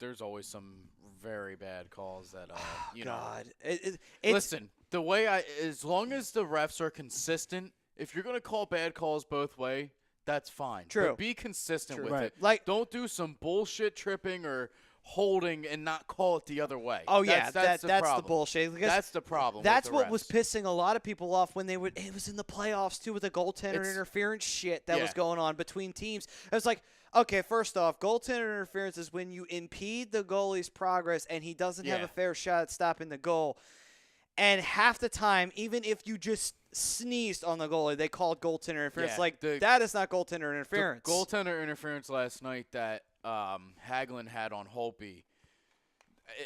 there's always some very bad calls that you know. God. It's, Listen, the way as long as the refs are consistent, if you're gonna call bad calls both way, that's fine. True. But be consistent True. with Right. it. Like- don't do some bullshit tripping or holding and not call it the other way. Oh, yeah. that's the the problem. bullshit. Because That's the problem. that's with the what was refs. pissing a lot of people off when they would. It was in the playoffs too with the goaltender It's- interference shit that was yeah. going on between teams. It was like, okay, first off, goaltender interference is when you impede the goalie's progress and he doesn't have Yeah. a fair shot at stopping the goal. And half the time, even if you just sneezed on the goalie, they called goaltender interference. Yeah, Like the- that is not goaltender interference. The goaltender interference last night that Hagelin had on Holtby,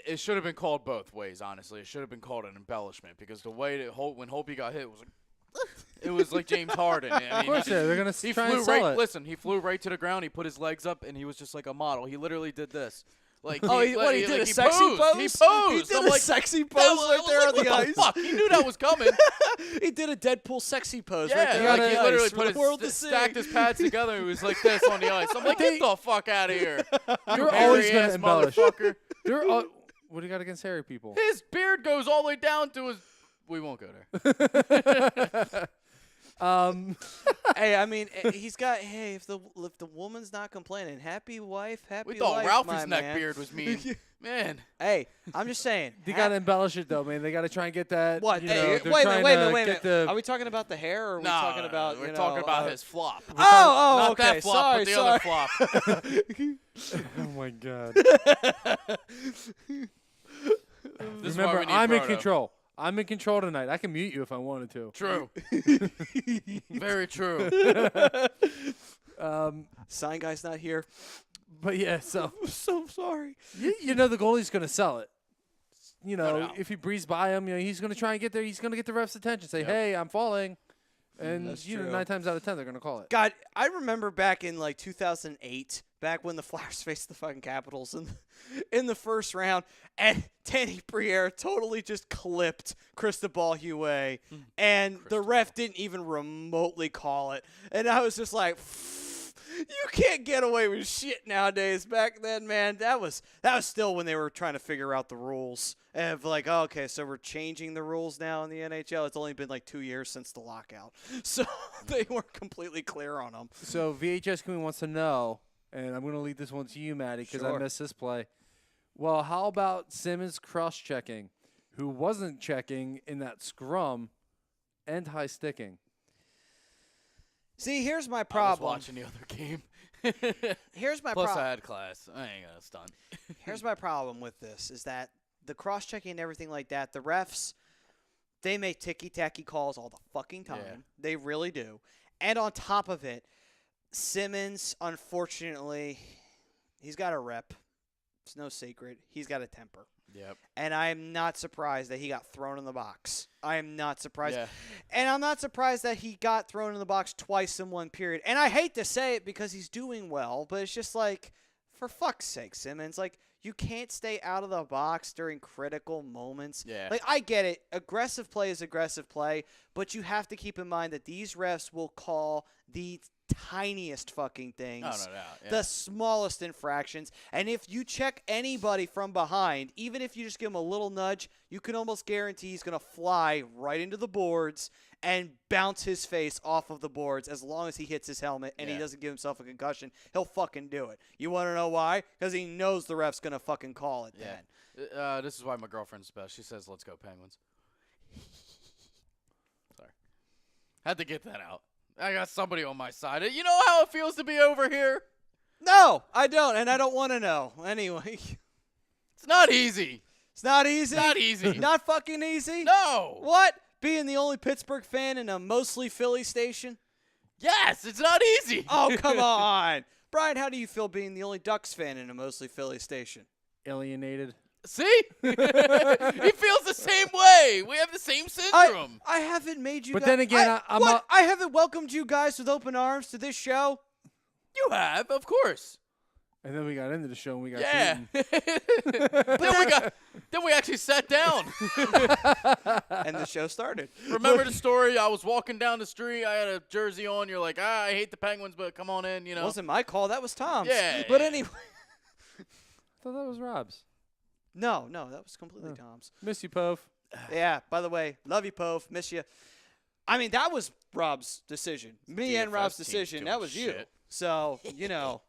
it should have been called both ways, honestly. It should have been called an embellishment because the way that when Holtby got hit was like, it was like James Harden. I mean, Of course, they're going he to try flew and sell right. it. Listen, he flew right to the ground. He put his legs up, and he was just like a model. He literally did this. Like, Oh, he like, did a he sexy posed. pose? He He posed. did I'm a like, sexy that pose was- right I was there like, on the what ice. Fuck? He knew that was coming. He did a Deadpool sexy pose Yeah, right there on like the he ice literally for put the his world to see. stacked his pads together. And he was like this on the ice. I'm like, get the fuck out of here. You're always going to hairy-ass embellish. motherfucker. What do you got against hairy people? His beard goes all the way down to his. We won't go there. Hey, I mean, he's got. Hey, if the woman's not complaining, happy wife, happy We thought life, Ralphie's my neck man. beard was mean. Man. Hey, I'm just saying. They got to embellish it, though, man. They got to try and get that. What? You Hey, know, wait they're a trying minute, to wait a get minute. Are we talking about the hair, or are we No, talking about? we're you talking know, about his flop. Oh, Not okay. that flop, Sorry, but the sorry. other flop. Oh, my God. This is why Remember, we need I'm in Proto. control. I'm in control tonight. I can mute you if I wanted to. True. Very true. Sign guy's not here. But, yeah, so I'm so sorry. you know the goalie's going to sell it. You know, doubt. if he breezes by him, you know, he's going to try and get there. He's going to get the ref's attention. Say, Yep. hey, I'm falling. And, That's you know, true. 9 times out of 10, they're going to call it. God, I remember back in like 2008, back when the Flyers faced the fucking Capitals in the first round, and Danny Briere totally just clipped Cristobal Huet, and the ref didn't even remotely call it. And I was just like, you can't get away with shit nowadays. Back then, man, that was still when they were trying to figure out the rules. And like, oh, okay, so we're changing the rules now in the NHL. It's only been like 2 years since the lockout, so they weren't completely clear on them. So VHS Queen wants to know, and I'm going to lead this one to you, Maddie, because Sure. I missed this play. Well, how about Simmons cross-checking? who wasn't checking in that scrum and high sticking. See, here's my I problem. was watching the other game. Here's my Plus, problem. I had class. I ain't gonna stunt. Here's my problem with this is that the cross-checking and everything like that, the refs, they make ticky-tacky calls all the fucking time. Yeah. They really do. And on top of it, Simmons, unfortunately, he's got a rep. It's no secret. He's got a temper. Yep. And I'm not surprised that he got thrown in the box. I am not surprised. Yeah. And I'm not surprised that he got thrown in the box twice in one period. And I hate to say it because he's doing well, but it's just like, for fuck's sake, Simmons, like, you can't stay out of the box during critical moments. Yeah. Like, I get it. Aggressive play is aggressive play, but you have to keep in mind that these refs will call the tiniest fucking things. No doubt. Yeah. The smallest infractions. And if you check anybody from behind, even if you just give him a little nudge, you can almost guarantee he's going to fly right into the boards and bounce his face off of the boards as long as he hits his helmet and he doesn't give himself a concussion. He'll fucking do it. You want to know why? Because he knows the ref's going to fucking call it then. This is why my girlfriend's the best. She says, "Let's go Penguins." Sorry. Had to get that out. I got somebody on my side. You know how it feels to be over here? No, I don't, and I don't want to know. Anyway. It's not easy. It's not easy? Not easy. Not fucking easy? No. What? Being the only Pittsburgh fan in a mostly Philly station? Yes, it's not easy. Oh, come on. Brian, how do you feel being the only Ducks fan in a mostly Philly station? Alienated. See? He feels the same way. We have the same syndrome. I haven't made you But guys, then again, I haven't welcomed you guys with open arms to this show. You have, of course. And then we got into the show and we got Yeah. beaten. then we actually sat down. And the show started. Remember the story? I was walking down the street. I had a jersey on. You're like, I hate the Penguins, but come on in, you know. It wasn't my call. That was Tom's. Yeah. But anyway. I thought that was Rob's. No, that was completely Tom's. Miss you, Pove. Yeah, by the way, love you, Pove. Miss you. I mean, that was Rob's decision. Me and Rob's team's decision. doing That was you. shit. So, you know.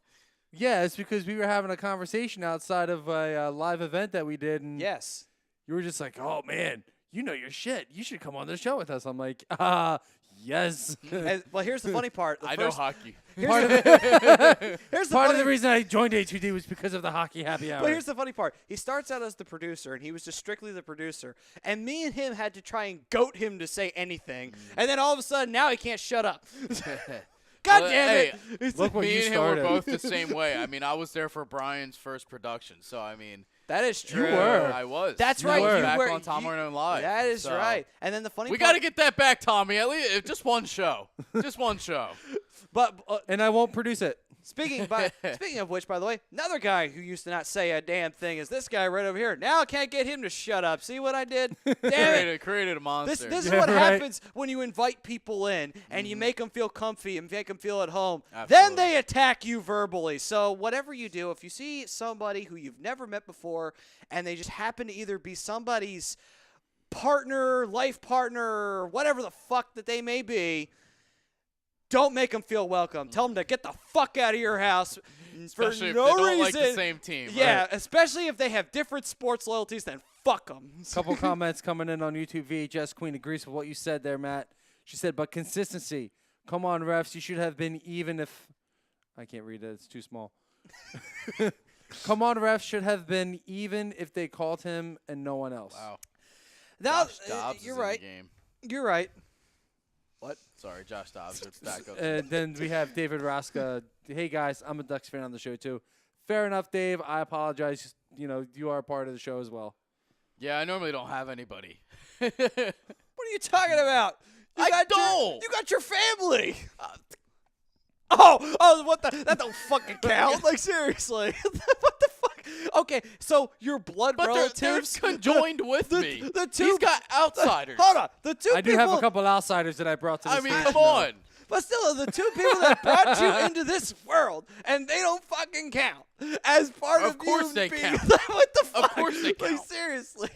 Yeah, it's because we were having a conversation outside of a live event that we did, and Yes. you were just like, "Oh man, you know your shit. You should come on the show with us." I'm like, yes. Well, here's the funny part. I know hockey. Part of the reason I joined H2D was because of the hockey happy hour. But here's the funny part. He starts out as the producer, and he was just strictly the producer. And me and him had to try and goat him to say anything. And then all of a sudden, now he can't shut up. God damn it. Hey, Look what me you and him started. were both the same way. I mean, I was there for Brian's first production, so I mean, That is true. You were. I was. That's You right. were. You back were on Tom Arnold Live. That is so right. And then the funny We part. got to get that back, Tommy. At least just one show. Just one show. But and I won't produce it. speaking of which, by the way, another guy who used to not say a damn thing is this guy right over here. Now I can't get him to shut up. See what I did? Damn it. Created a This monster. is Yeah, what right. happens when you invite people in and you make them feel comfy and make them feel at home. Absolutely. Then they attack you verbally. So whatever you do, if you see somebody who you've never met before and they just happen to either be somebody's partner, life partner, whatever the fuck that they may be, don't make them feel welcome. Tell them to get the fuck out of your house Especially for no if they don't reason. like the same team. Yeah, Right? especially if they have different sports loyalties, then fuck them. Couple comments coming in on YouTube. VHS Queen agrees with what you said there, Matt. She said, but consistency. Come on, refs. You should have been even if. I can't read it. It's too small. Come on, refs should have been even if they called him and no one else. Wow. Now, Josh Dobbs you're is in right. the game. You're right. What? Sorry, Josh Dobbs. It's back up. And then we have David Raska. Hey, guys, I'm a Ducks fan on the show, too. Fair enough, Dave. I apologize. You know, you are a part of the show as well. Yeah, I normally don't have anybody. What are you talking about? You got your family. What the? That don't fucking count. Like, seriously. What the fuck? Okay, so your blood But they're relatives. conjoined with me. the two- He's got outsiders. Hold on. The two I do people. have a couple outsiders that I brought to the I mean, station, come though. on. But still, the two people that brought you into this world, and they don't fucking count as part of Of course you they being, count. What the fuck? Of course they Like, count. seriously.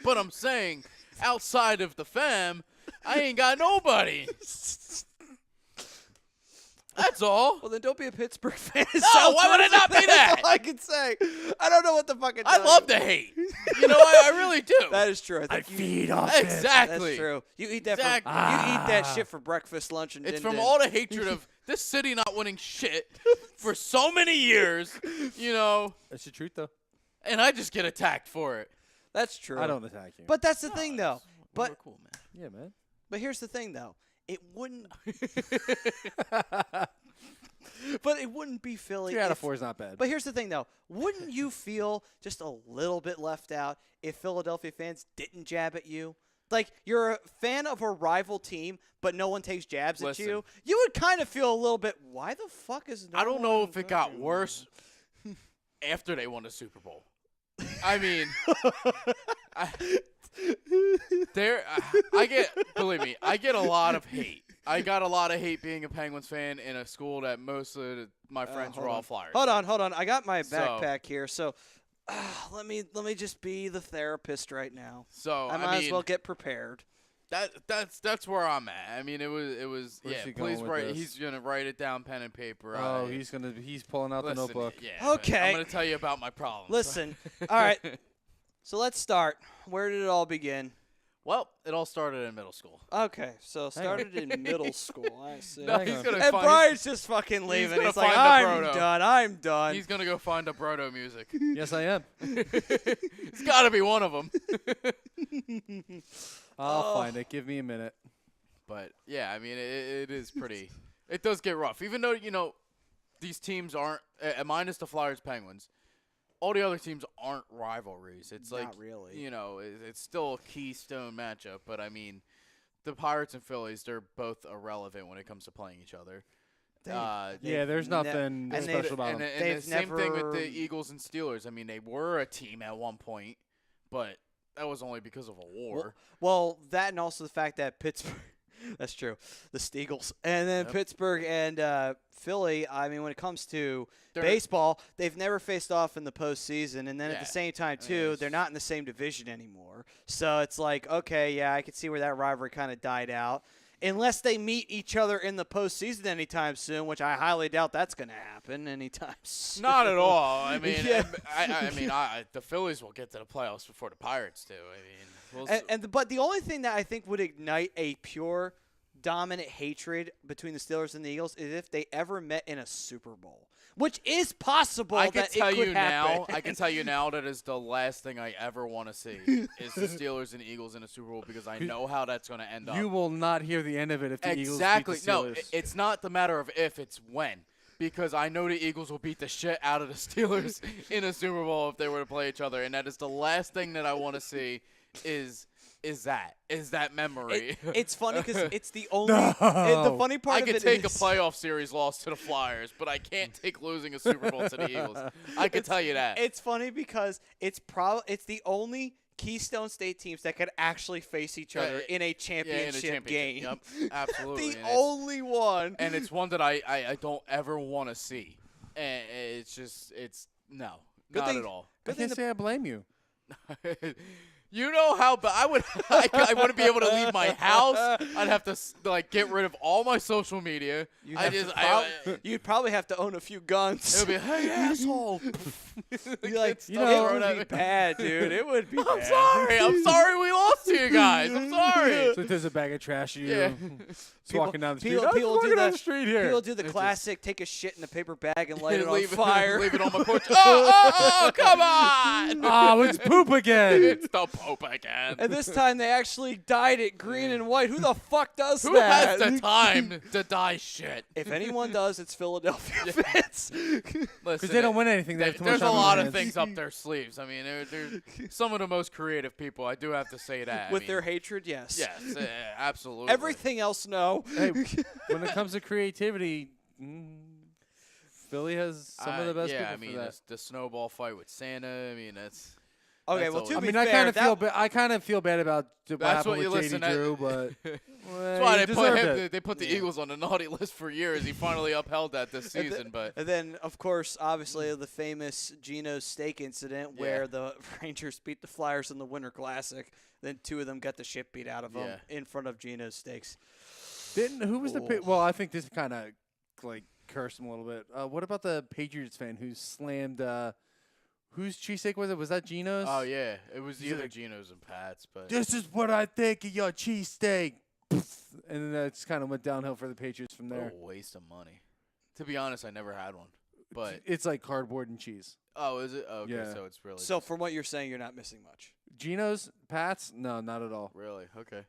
But I'm saying, outside of the fam, I ain't got nobody. That's all. Well, then don't be a Pittsburgh fan. No, why would I not be that? That's all I can say. I don't know what the fucking. I love to hate. You know, I really do. That is true. I feed off Exactly. That's true. You eat that. Exactly. You eat that shit for breakfast, lunch, and It's dinner. from all the hatred of this city not winning shit for so many years, you know. That's the truth, though. And I just get attacked for it. That's true. I don't attack you. But that's the thing, though. But We're cool, man. yeah, man. But here's the thing, though. It wouldn't. But it wouldn't be Philly. 3 out of 4 is not bad. But here's the thing, though. Wouldn't you feel just a little bit left out if Philadelphia fans didn't jab at you? Like, you're a fan of a rival team, but no one takes jabs at you. You would kind of feel a little bit, why the fuck is no I don't know one if it got fucking-" worse after they won the Super Bowl. I mean, believe me, I get a lot of hate. I got a lot of hate being a Penguins fan in a school that most of my friends were all Flyers. Hold on. I got my backpack here, so let me just be the therapist right now. So I might as well get prepared. That's where I'm at. I mean, it was Where's yeah. he going Please with write. this? He's gonna write it down, pen and paper. Oh, he's pulling out the listen, notebook. Yeah. Okay. I'm gonna tell you about my problems. Listen, all right. So let's start. Where did it all begin? Well, it all started in middle school. Okay, so started in middle school. I see. No, he's gonna And find. Brian's just fucking leaving. gonna He's like, find the I'm Brodo." done. I'm done. He's gonna go find a Brodo music. Yes, I am. It's got to be one of them. I'll find it. Give me a minute. But yeah, I mean, it is pretty. It does get rough, even though these teams aren't minus the Flyers, Penguins. All the other teams aren't rivalries. It's Not like really. it's still a keystone matchup. But I mean, the Pirates and Phillies, they're both irrelevant when it comes to playing each other. There's nothing and special about And them. the They've same thing with never- the Eagles and Steelers. I mean, they were a team at one point, but that was only because of a war. Well, that and also the fact that Pittsburgh. That's true. The Steagles. And then Yep. Pittsburgh and Philly, I mean, when it comes to They're- baseball, they've never faced off in the postseason. And then at Yeah. the same time, I mean, too, it's- they're not in the same division anymore. So it's like, okay, yeah, I can see where that rivalry kind of died out. Unless they meet each other in the postseason anytime soon, which I highly doubt that's going to happen anytime soon. Not at all. I mean, Yeah. the Phillies will get to the playoffs before the Pirates do. I mean, But the only thing that I think would ignite a pure dominant hatred between the Steelers and the Eagles is if they ever met in a Super Bowl, which is possible. I can that tell it could you happen. now. I can tell you now that is the last thing I ever want to see is the Steelers and Eagles in a Super Bowl because I know how that's going to end up. You will not hear the end of it if the Exactly. Eagles beat the No, Steelers. it's not the matter of if, it's when. Because I know the Eagles will beat the shit out of the Steelers in a Super Bowl if they were to play each other, and that is the last thing that I want to see is that memory. It's funny because it's the only. The funny part I of could it take a is- playoff series loss to the Flyers, but I can't take losing a Super Bowl to the Eagles. I can tell you that. It's funny because it's the only Keystone State teams that could actually face each other in a championship game. Yep, absolutely. The And only one. and it's one that I don't ever want to see. And it's no, Good not thing- at all. I can't say I blame you. You know how, but I wouldn't be able to leave my house. I'd have to get rid of all my social media. You'd probably have to own a few guns. It would be, hey asshole. You're like, Get stuff thrown it at would me. be bad, dude. It would be I'm bad. sorry. I'm sorry we lost to you guys. I'm sorry. So there's a bag of trash. You Yeah. just walking down the street. people- I'm people walking do down the- the street here. People do the It's classic, take a shit in a paper bag and light it on leave fire. Leave it on my porch. Oh, come on. Oh, it's poop again. It's the Pope again. And this time they actually dyed it green and white. Who the fuck does Who that? has the time to dye shit? If anyone does, it's Philadelphia fans. Listen, Because they don't win anything. They have too much there's a time on lot their of hands. things up their sleeves. I mean, they're some of the most creative people. I do have to say that. With their hatred, yes. yes, absolutely. Everything else, no. Hey, when it comes to creativity, Philly has some of the best yeah, people I mean, for that. the snowball fight with Santa. I mean, that's Okay, That's well, all to it I be mean, fair, I kind of feel bad about what That's happened what you with listen JD to- Drew, but that's why he they put deserved him. it. They put the Eagles on the naughty list for years. He finally upheld that this And season, but And then, of course, obviously, the famous Geno's steak incident where the Rangers beat the Flyers in the Winter Classic. Then two of them got the shit beat out of them in front of Geno's steaks. Who was the Oh. pick? Well, I think this kind of like curse him a little bit. What about the Patriots fan who slammed? Whose cheesesteak was it? Was that Gino's? Oh yeah, it was He's either like, Geno's and Pat's, but This is what I think of your cheesesteak. And then that's kind of went downhill for the Patriots from there. what a waste of money. To be honest, I never had one. But It's like cardboard and cheese. oh, is it? Oh, okay, Yeah. so it's really So from what you're saying, you're not missing much. Gino's, Pat's? No, not at all. really okay.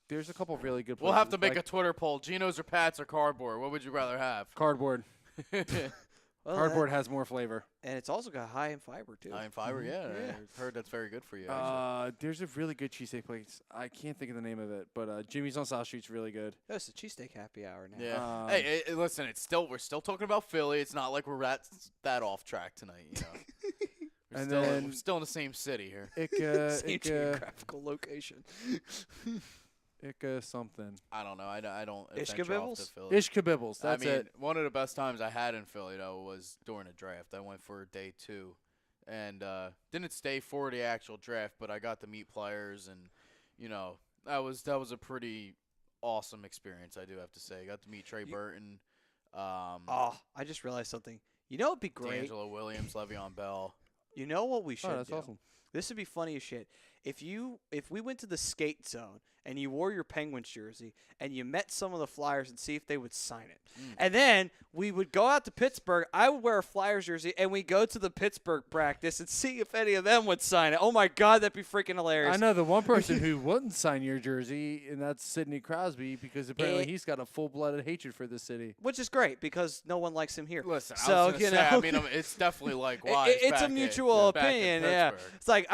There's a couple of really good places. We'll have to make like a Twitter poll: Geno's or Pat's or cardboard? What would you rather have? cardboard. Well, Cardboard has more flavor. and it's also got high in fiber too. High in fiber, yeah. Yeah. I've heard that's very good for you. Actually. There's a really good cheesesteak place. I can't think of the name of it, but Jimmy's on South Street's really good. Oh, it's a cheesesteak happy hour now. Yeah. Um, Listen, we're still talking about Philly. It's not like we're that off track tonight. You know. And we're then- still in the same city here. Same geographical location. something. I don't know. I don't. Ishka venture off to Bibbles? Philly. Ishkabibbles. That's I mean, it. one of the best times I had in Philly though was during a draft. I went for day 2, and didn't stay for the actual draft, but I got to meet players, and you know that was a pretty awesome experience. I do have to say, I got to meet Trey Burton, Oh, I just realized something. You know, it'd be great. D'Angelo Williams, Le'Veon Bell. You know what we should Oh, that's do? awesome. This would be funny as shit. If we went to the skate zone and you wore your Penguins jersey and you met some of the Flyers and see if they would sign it. And then we would go out to Pittsburgh. I would wear a Flyers jersey and we go to the Pittsburgh practice and see if any of them would sign it. Oh my God, that'd be freaking hilarious. I know the one person who wouldn't sign your jersey, and that's Sidney Crosby, because apparently Eh. he's got a full-blooded hatred for the city. Which is great because no one likes him here. Listen, so, I was gonna you say, know, I mean, it's definitely like why it's a mutual opinion. Yeah, it's like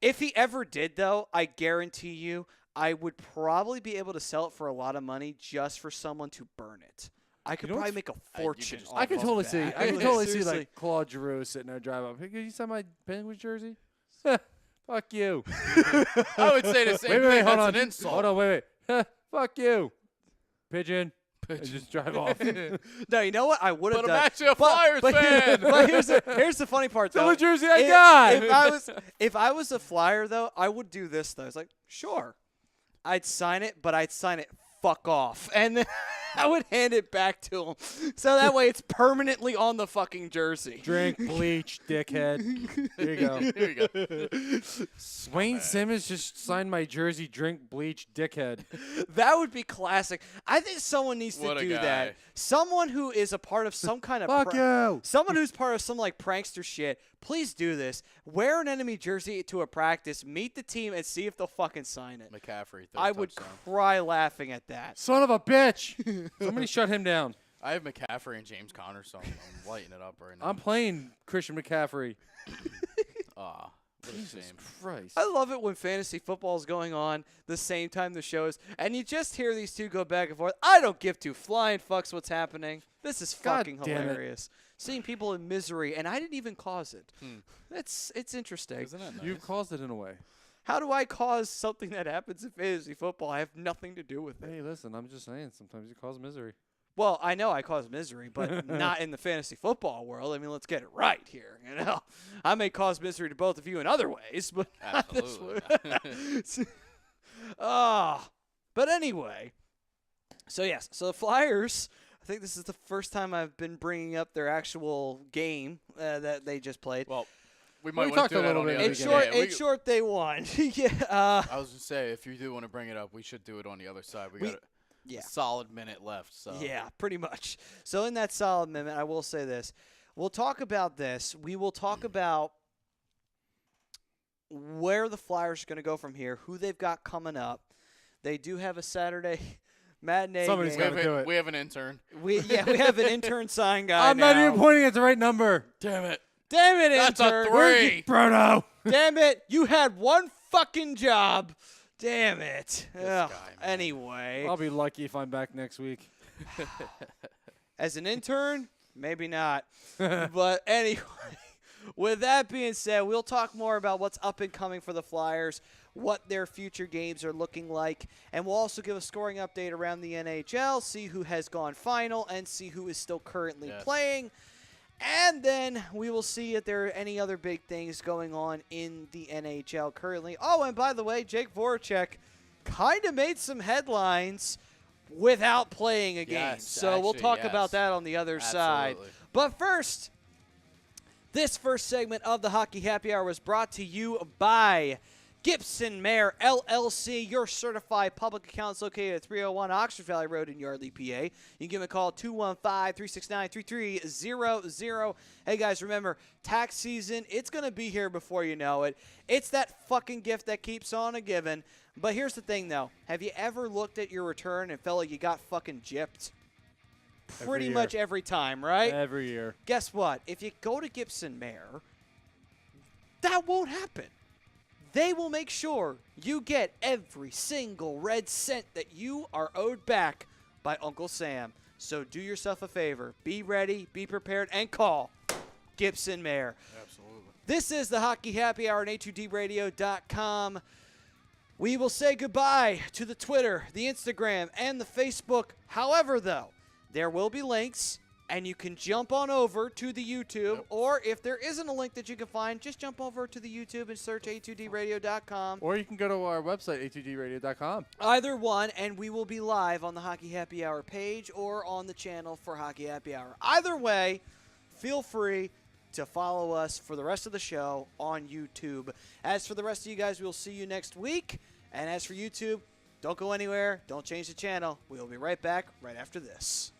if he ever did though, I guarantee you, I would probably be able to sell it for a lot of money just for someone to burn it. I could know probably what's- make a you fortune. could just- off I could of totally that. see. I could totally see Seriously. like Claude Giroux sitting there drive up. Hey, can you sign my Penguins jersey? Fuck you. I would say the same Wait, thing. wait, hold That's on. an insult. Hold on, wait. Fuck you, pigeon. And just drive off. No, you know what? I would have But I'm done. actually a Flyers fan. But here's the funny part, though. What jersey I got? If I was a Flyer, though, I would do this though. It's like, sure, I'd sign it, but I'd sign it fuck off, and then I would hand it back to him, so that way it's permanently on the fucking jersey. Drink bleach, dickhead. There you go. Here we go. Wayne Simmons just signed my jersey. Drink bleach, dickhead. That would be classic. I think someone needs What to a do guy. that. Someone who is a part of some kind of Fuck you. someone who's part of some like prankster shit. Please do this. Wear an enemy jersey to a practice, meet the team, and see if they'll fucking sign it. McCaffrey. I would cry laughing at that. Son of a bitch. Somebody shut him down. I have McCaffrey and James Conner, so I'm lighting it up right now. I'm playing Christian McCaffrey. Aw, what a shame. Christ. I love it when fantasy football is going on the same time the show is, and you just hear these two go back and forth. I don't give two flying fucks what's happening. This is God fucking damn it. hilarious. Seeing people in misery, and I didn't even cause it. It's interesting. Isn't that nice? You've caused it in a way. How do I cause something that happens in fantasy football? I have nothing to do with it. Hey, listen, I'm just saying, sometimes you cause misery. Well, I know I cause misery, but not in the fantasy football world. I mean, let's get it right here. You know, I may cause misery to both of you in other ways, but not this Absolutely. one. But anyway, so yes, so the Flyers. I think this is the first time I've been bringing up their actual game that they just played. Well, we Well, might we want talked to do a that little on the bit other In Yeah, short, yeah, in short, they won. Yeah. I was gonna say, if you do want to bring it up, we should do it on the other side. We got Yeah. a solid minute left. So Yeah, pretty much. So in that solid minute, I will say this. We'll talk about this. We will talk about where the Flyers are going to go from here, who they've got coming up. They do have a Saturday matinee Somebody's game. gotta do it. we have an intern. We have an intern sign guy I'm now. not even pointing at the right number. Damn it! Damn it, That's intern. a Where'd 3. Bruno. Damn it. You had one fucking job. Damn it. Ugh. guy, man. Anyway, I'll be lucky if I'm back next week. as an intern, maybe not. But anyway, with that being said, we'll talk more about what's up and coming for the Flyers, what their future games are looking like, and we'll also give a scoring update around the NHL, see who has gone final, and see who is still currently Yes. playing. And then we will see if there are any other big things going on in the NHL currently. Oh, and by the way, Jake Voracek kind of made some headlines without playing a game. Yes, So we'll actually, talk yes. about that on the other side. Absolutely. But first, this first segment of the Hockey Happy Hour was brought to you by Gibson Mayer LLC, your certified public accounts located at 301 Oxford Valley Road in Yardley, PA. You can give them a call, 215-369-3300. Hey, guys, remember, tax season, it's going to be here before you know it. It's that fucking gift that keeps on a giving. But here's the thing, though. Have you ever looked at your return and felt like you got fucking gypped? Pretty much every time, right? Every year. Guess what? If you go to Gibson Mayer, that won't happen. They will make sure you get every single red cent that you are owed back by Uncle Sam. So do yourself a favor. Be ready, be prepared, and call Gibson Mayer. Absolutely. This is the Hockey Happy Hour on A2DRadio.com. We will say goodbye to the Twitter, the Instagram, and the Facebook. However, though, there will be links, and you can jump on over to the YouTube, or if there isn't a link that you can find, just jump over to the YouTube and search A2DRadio.com. Or you can go to our website, A2DRadio.com. Either one, and we will be live on the Hockey Happy Hour page or on the channel for Hockey Happy Hour. Either way, feel free to follow us for the rest of the show on YouTube. As for the rest of you guys, we'll see you next week. And as for YouTube, don't go anywhere. Don't change the channel. We will be right back right after this.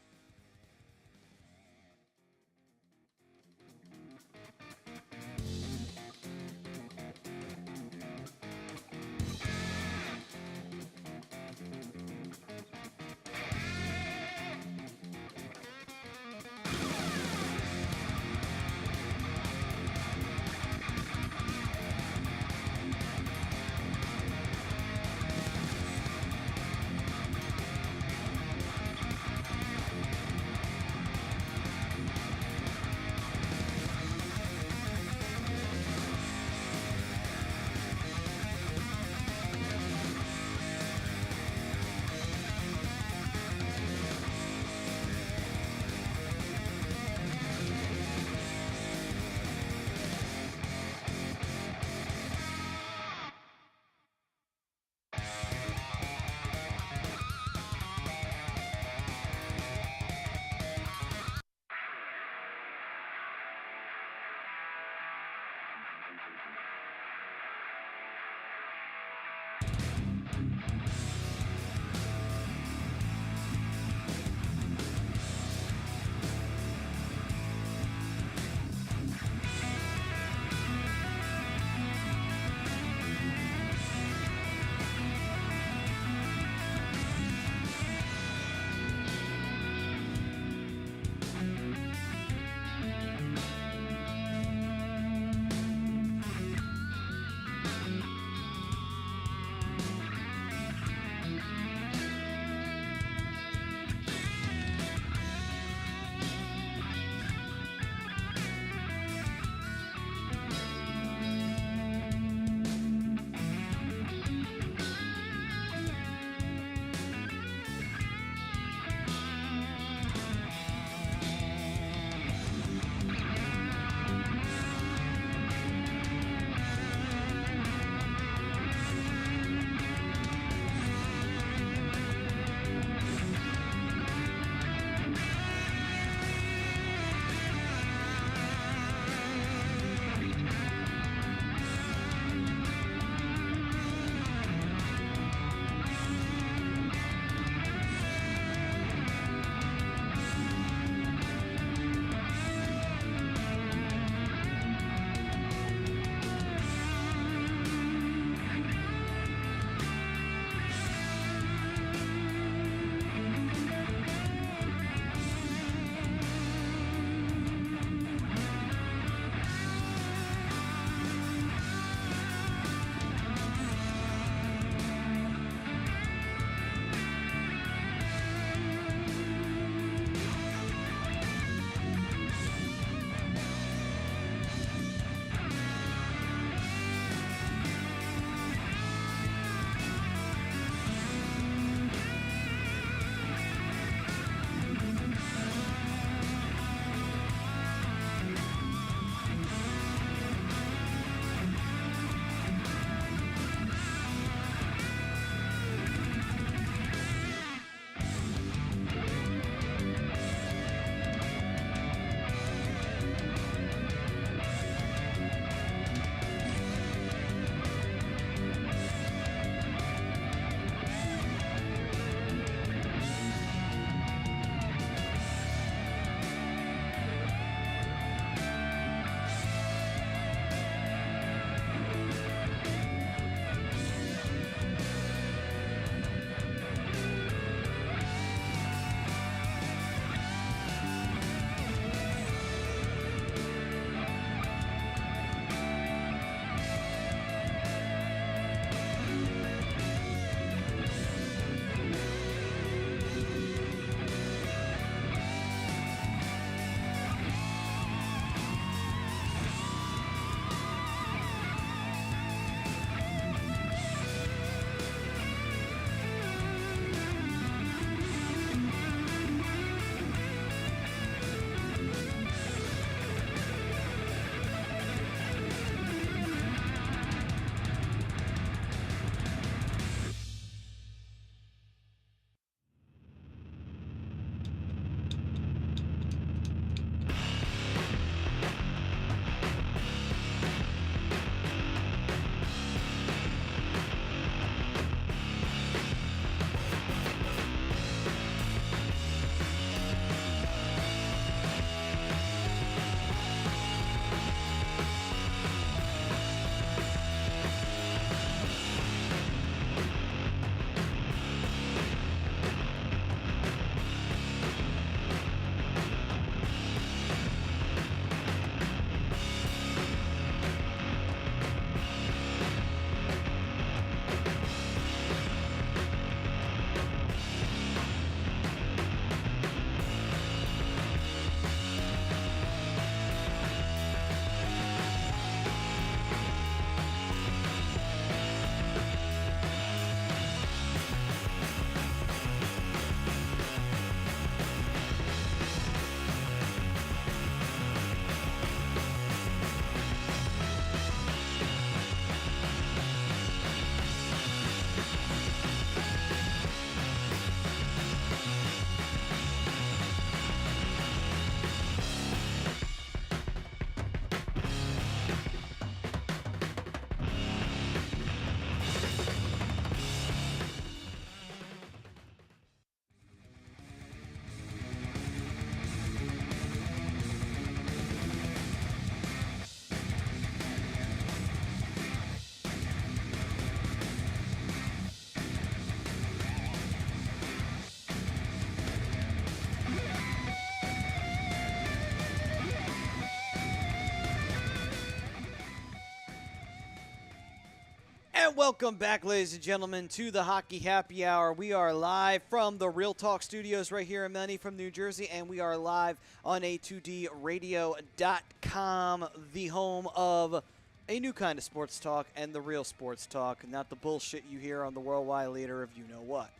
And welcome back, ladies and gentlemen, to the Hockey Happy Hour. We are live from the Real Talk Studios right here in Melanie from New Jersey, and we are live on A2DRadio.com, the home of a new kind of sports talk and the real sports talk, not the bullshit you hear on the worldwide leader of you-know-what.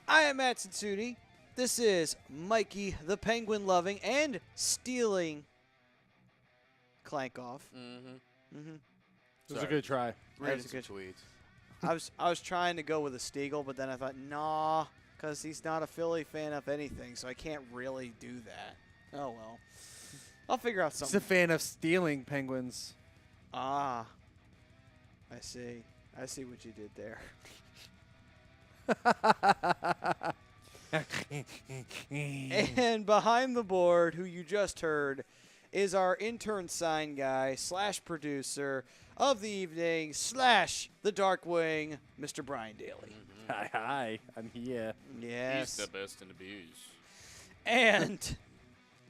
I am Matt Sansuni. This is Mikey the Penguin loving and stealing Clankoff. It was a good try. Read That's a some good- tweets. I was trying to go with a Stiegel, but then I thought, nah, because he's not a Philly fan of anything, so I can't really do that. Oh, well. I'll figure out He's a something. fan of stealing Penguins. Ah. I see. I see what you did there. And behind the board, who you just heard, is our intern sign guy / producer of the evening / the Dark Wing, Mr. Brian Daly. Hi, I'm here. Yes. He's the best in the biz. And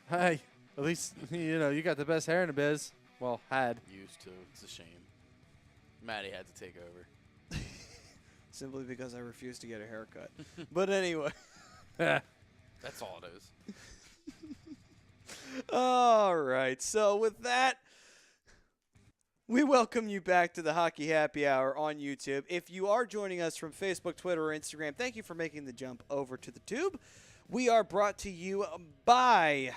Hi. At least, you got the best hair in the biz. Well, had. Used to. It's a shame. Maddie had to take over. simply because I refuse to get a haircut. But anyway. That's all it is. All right. So with that, we welcome you back to the Hockey Happy Hour on YouTube. If you are joining us from Facebook, Twitter, or Instagram, thank you for making the jump over to the tube. We are brought to you by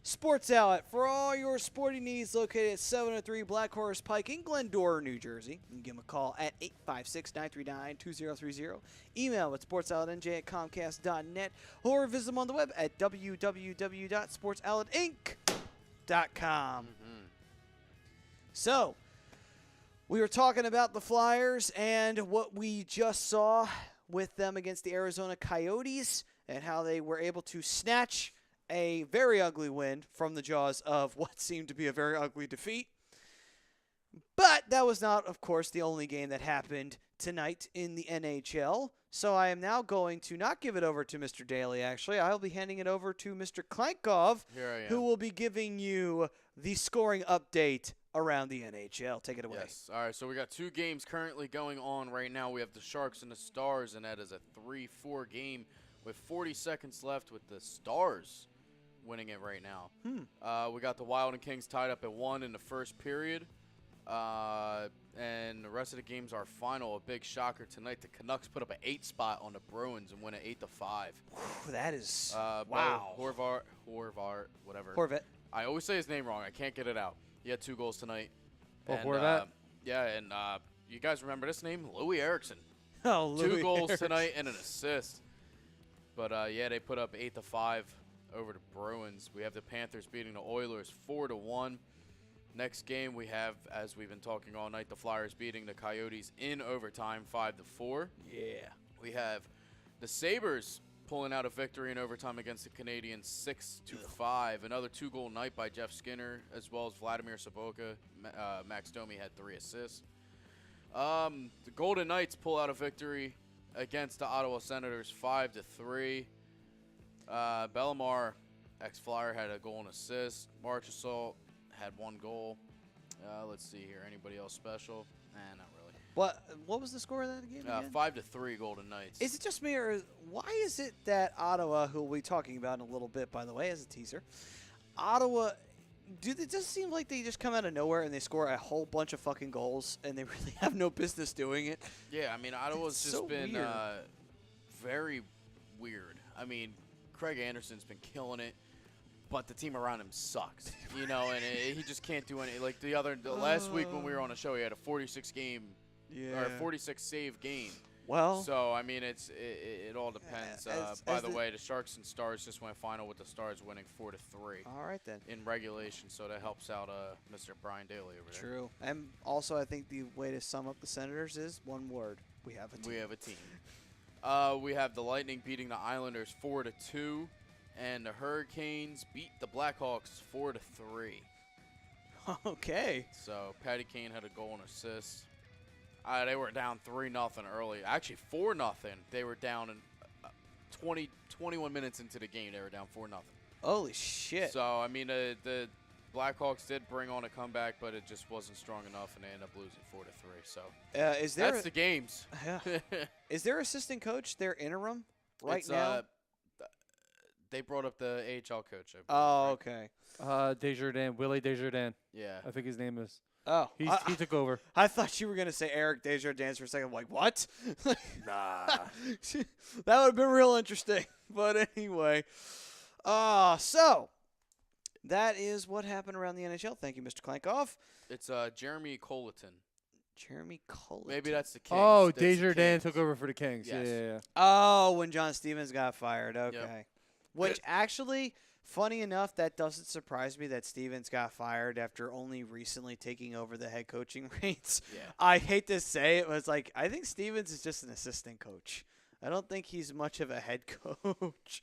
Sports Outlet for all your sporting needs, located at 703 Black Horse Pike in Glendora, New Jersey. You can give them a call at 856-939-2030. Email at sportsoutletnj@comcast.net or visit them on the web at www.sportsoutletinc.com. So, we were talking about the Flyers and what we just saw with them against the Arizona Coyotes and how they were able to snatch a very ugly win from the jaws of what seemed to be a very ugly defeat. But that was not, of course, the only game that happened tonight in the NHL. So I am now going to not give it over to Mr. Daly, actually. I'll be handing it over to Mr. Klankov, Here I am. who will be giving you the scoring update around the NHL. Take it away. Yes. All right, so we got two games currently going on right now. We have the Sharks and the Stars, and that is a 3-4 game with 40 seconds left with the Stars winning it right now. We got the Wild and Kings tied up at 1 in the first period. And the rest of the games are final. A big shocker tonight. The Canucks put up an 8 spot on the Bruins and win it 8-5. That is, wow. Horvat, whatever. Horvat. I always say his name wrong. I can't get it out. He had 2 goals tonight. Oh, And, Horvat? yeah, and you guys remember this name? Louis Eriksson. Oh, 2 Louis goals Eriksson. tonight and an assist. But, yeah, they put up 8-5 over the Bruins. We have the Panthers beating the Oilers 4-1. Next game we have, as we've been talking all night, the Flyers beating the Coyotes in overtime 5-4. Yeah. We have the Sabres pulling out a victory in overtime against the Canadiens 6-5. Another 2-goal night by Jeff Skinner, as well as Vladimir Sobotka. Max Domi had 3 assists. The Golden Knights pull out a victory against the Ottawa Senators 5-3. Bellemare, ex-Flyer, had a goal and assist. Marchessault had 1 goal. Let's see here. Anybody else special? Not really. What was the score of that game again? 5-3 Golden Knights. Is it just me, or why is it that Ottawa, who we'll be talking about in a little bit, by the way, as a teaser, Ottawa, it just seem like they just come out of nowhere and they score a whole bunch of fucking goals, and they really have no business doing it? Yeah, I mean, Ottawa's It's just so been weird. very weird. I mean, Craig Anderson's been killing it, but the team around him sucks. And he just can't do any. Like the last week when we were on a show, he had a 46 save game. Well, So I mean, it all depends. By the way, the Sharks and Stars just went final with the Stars winning 4-3 all right then. in regulation, so that helps out Mr. Brian Daly over there. True. And also, I think the way to sum up the Senators is one word: we have a team. We have a team. We have the Lightning beating the Islanders 4-2, and the Hurricanes beat the Blackhawks 4-3. Okay. So Patty Kane had a goal and assist. They were down 3-0 early. Actually 4-0. They were down in 21 minutes into the game. They were down 4-0. Holy shit. So I mean, the Blackhawks did bring on a comeback, but it just wasn't strong enough, and they ended up losing 4-3. So that's the games. Is their assistant coach their interim right It's, now? They brought up the AHL coach. I believe, Oh, right? okay. Desjardins, Willie Desjardins. Yeah. I think his name is. Oh, He took over. I thought you were gonna say Eric Desjardins for a second. I'm like, what? Nah. That would have been real interesting. But anyway, so that is what happened around the NHL. Thank you, Mr. Klankoff. It's Jeremy Colleton. Jeremy Colleton. Maybe that's the Kings. Oh, That's the Desjardins Kings. took over for the Kings. Yes. Yeah. Oh, when John Stevens got fired. Okay. Yep. Which actually, funny enough, that doesn't surprise me that Stevens got fired after only recently taking over the head coaching reins. Yeah. I hate to say it, was like I think Stevens is just an assistant coach. I don't think he's much of a head coach.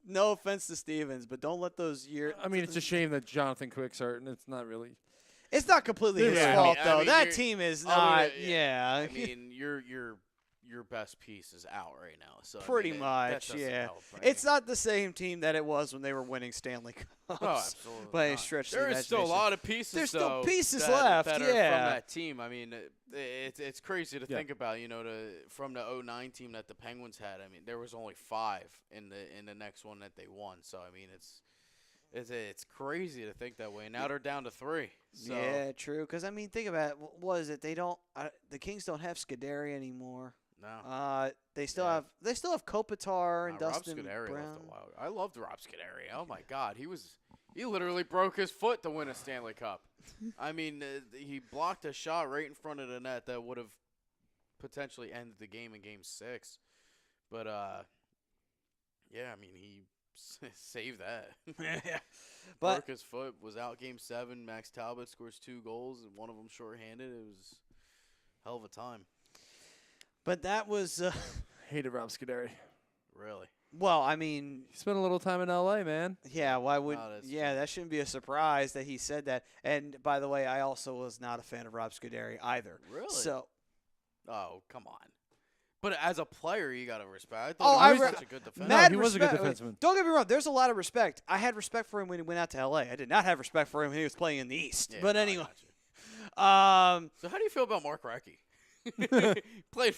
No offense to Stevens, but don't let those years. I mean, it's a shame that Jonathan Quick's hurt, and it's not really. It's not completely his Yeah, fault, I though. mean, That team is not. Yeah. I mean, your best piece is out right now. So Pretty I mean, much, that doesn't yeah. help, right? It's not the same team that it was when they were winning Stanley Cups. Oh, absolutely by a not. stretch of There the is still a imagination. lot of pieces. There's still though, pieces that, left, that are yeah. from that team. I mean, it's crazy to think about. You know, from the 2009 team that the Penguins had. I mean, there was only 5 in the next one that they won. So I mean, it's crazy to think that way. Now they're down to 3. So. Yeah, true. Because I mean, think about it. What is it? They don't. The Kings don't have Scuderi anymore. No. They still have Kopitar and Dustin Rob Scuderi Brown. left a while. I loved Rob Scuderi. Oh my God, he literally broke his foot to win a Stanley Cup. I mean, he blocked a shot right in front of the net that would have potentially ended the game in Game 6. But yeah, I mean he saved that. Yeah, but broke his foot, was out Game 7. Max Talbot scores 2 goals and one of them shorthanded. It was a hell of a time. But that was Hated Rob Scuderi. Really. well. I mean, He spent a little time in L.A., man. yeah. Why would? Oh, that's Yeah, true. that shouldn't be a surprise that he said that. And by the way, I also was not a fan of Rob Scuderi either. Really? So Oh, come on. But as a player, you got to respect. Oh, I I thought he was re- such a good defender. No, mad he was a good respect- defenseman. Don't get me wrong. There's a lot of respect. I had respect for him when he went out to L.A. I did not have respect for him when he was playing in the East. Yeah, but no, I anyway, got you. So how do you feel about Mark Recchi? played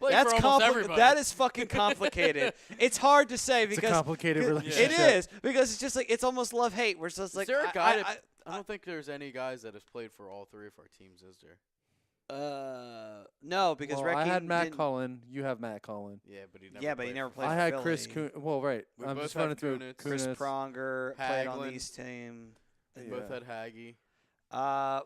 that's for almost everybody. That is fucking complicated. It's hard to say It's a because complicated it relationship. is because it's just like it's almost love hate. Where it's just like is there a guy I, I don't think there's any guys that have played for all 3 of our teams, is there? no, because Well, I had Recchi Matt didn't- Cullen. You have Matt Cullen. Yeah, but he never. Yeah, but he played never for played I for had Philly. Chris Kuhn. Well, right. We I'm both just running had through Kunitz. Chris Kunitz. Pronger played on the Hagelin. East team. We Yeah. both had Haggy. Uh,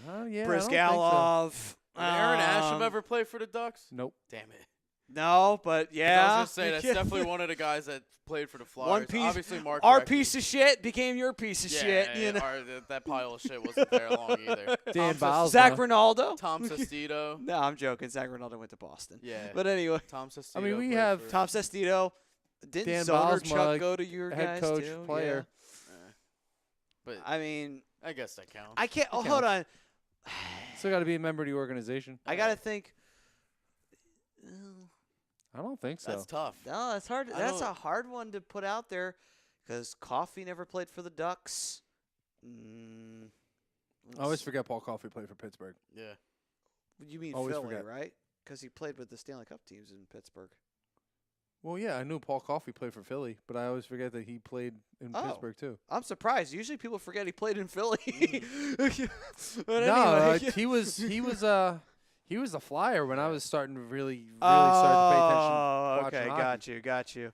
Oh, yeah. Brizgalov. Did Aaron Asham ever play for the Ducks? Nope. Damn it. No, but 'Cause yeah. I was gonna say that's definitely one of the guys that played for the Flyers. One piece- Obviously, Mark. Our Recchi. piece of shit became your piece of Yeah, shit. You know, that pile of shit wasn't there long either. Dan Tom Biles. Zach no. Ronaldo. Tom Sestito. No, I'm joking. Zach Ronaldo went to Boston. Yeah. But anyway, Tom Sestito. I mean, we played have for- Tom Sestito. Didn't Dan Zoner Bilesma, Chuck go to your head guys coach, too? player. But Yeah. I mean, I guess that counts. I can't. Oh, It hold on. Still got to be a member of the organization. I gotta think. I don't think so. That's tough. No, that's hard. I That's don't- a hard one to put out there, because Coffey never played for the Ducks. I always forget Paul Coffey played for Pittsburgh. Yeah. You mean always Philly, forget. right? Because he played with the Stanley Cup teams in Pittsburgh. Well, yeah, I knew Paul Coffey played for Philly, but I always forget that he played in Oh. Pittsburgh too. I'm surprised. Usually people forget he played in Philly. But No, anyway. he was a Flyer when I was starting to really start to pay attention. Oh, watching okay, hockey. got you.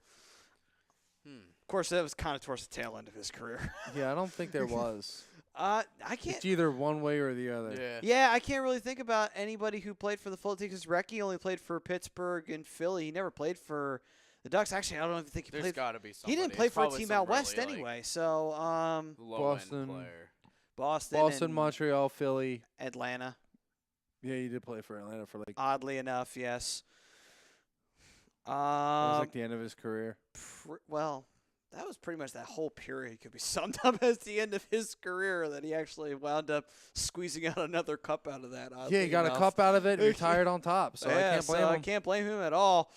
Of course, that was kind of towards the tail end of his career. Yeah, I don't think there was. I can't. It's either one way or the other. Yeah. Yeah, I can't really think about anybody who played for the Philly Texas. Recchi only played for Pittsburgh and Philly. He never played for the Ducks. Actually, I don't even think he There's played. got to be He somebody. didn't play It's for a probably team some out west really, anyway. So, low-end Boston. player. Boston, Boston, and Montreal, Philly. Atlanta. Yeah, you did play for Atlanta for like Oddly enough, yes. that was like the end of his career. Well, that was pretty much that whole period could be summed up as the end of his career, that he actually wound up squeezing out another cup out of that. Yeah, he got enough. a cup out of it and retired on top, so I Yeah, can't blame so him. I can't blame him at all.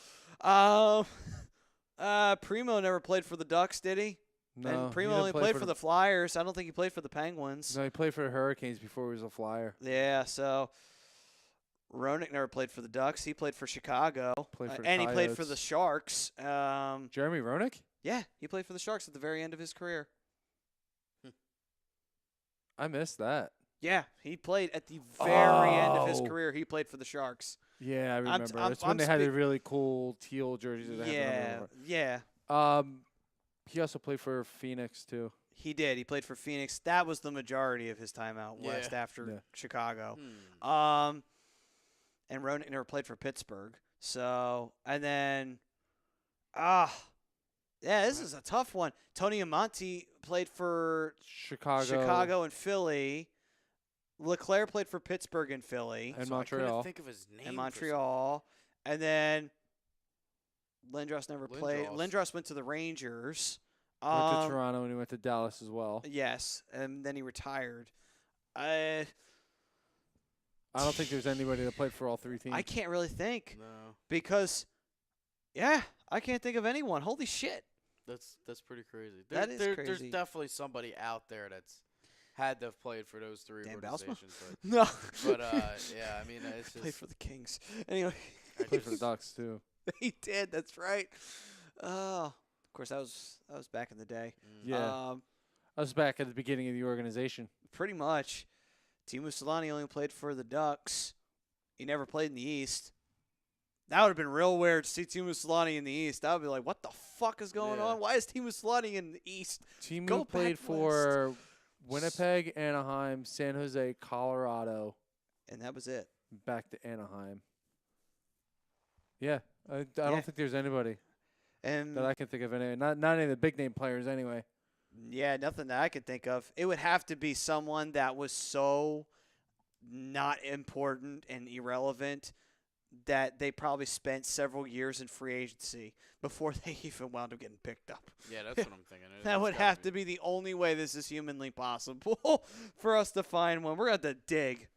Primo never played for the Ducks, did he? No, And Primo he didn't only play played for the Flyers. I don't think he played for the Penguins. No, he played for the Hurricanes before he was a Flyer. Yeah, so Roenick never played for the Ducks. He played for Chicago. Played for the and he played for Coyotes. the Sharks. Jeremy Roenick? Yeah, he played for the Sharks at the very end of his career. I missed that. Yeah, he played at the very end of his Oh. career. He played for the Sharks. Yeah, I remember. I'm- That's when I'm they had the spe- really cool teal jerseys. That had the number over Yeah. it. He also played for Phoenix too. He did. He played for Phoenix. That was the majority of his time out west after Yeah. Chicago. Hmm. And Roenick never played for Pittsburgh. So, and then, yeah, this is a tough one. Tony Amonte played for Chicago and Philly. LeClaire played for Pittsburgh and Philly. And So I couldn't Montreal. think of his name. And for Montreal. And then Lindros never played. Lindros. Lindros went to the Rangers. Went to Toronto and he went to Dallas as well. Yes, and then he retired. I don't think there's anybody that played for all three teams. I can't really think No, because, yeah, I can't think of anyone. Holy shit. that's pretty crazy. That is There's crazy. definitely somebody out there that's had to have played for those three Dan Bylsma? organizations. No. But yeah, I mean, it's Played just for the Kings. Anyway, Played for the Ducks too. he did. That's right. Oh, of course, that was back in the day. Yeah. I was back at the beginning of the organization. Pretty much. Teemu Solani only played for the Ducks. He never played in the East. That would have been real weird to see Teemu Solani in the East. That would be like, what the fuck is going Yeah. on? Why is Teemu Solani in the East? Team Go who played back for Winnipeg, Anaheim, San Jose, Colorado, And that was it. back to Anaheim. Yeah, I Yeah. don't think there's anybody And that I can think of. Not any of the big name players anyway. yeah, nothing that I could think of. It would have to be someone that was so not important and irrelevant that they probably spent several years in free agency before they even wound up getting picked up. yeah, that's what I'm thinking. That would have to be the only way this is humanly possible for us to find one. We're going to have to dig,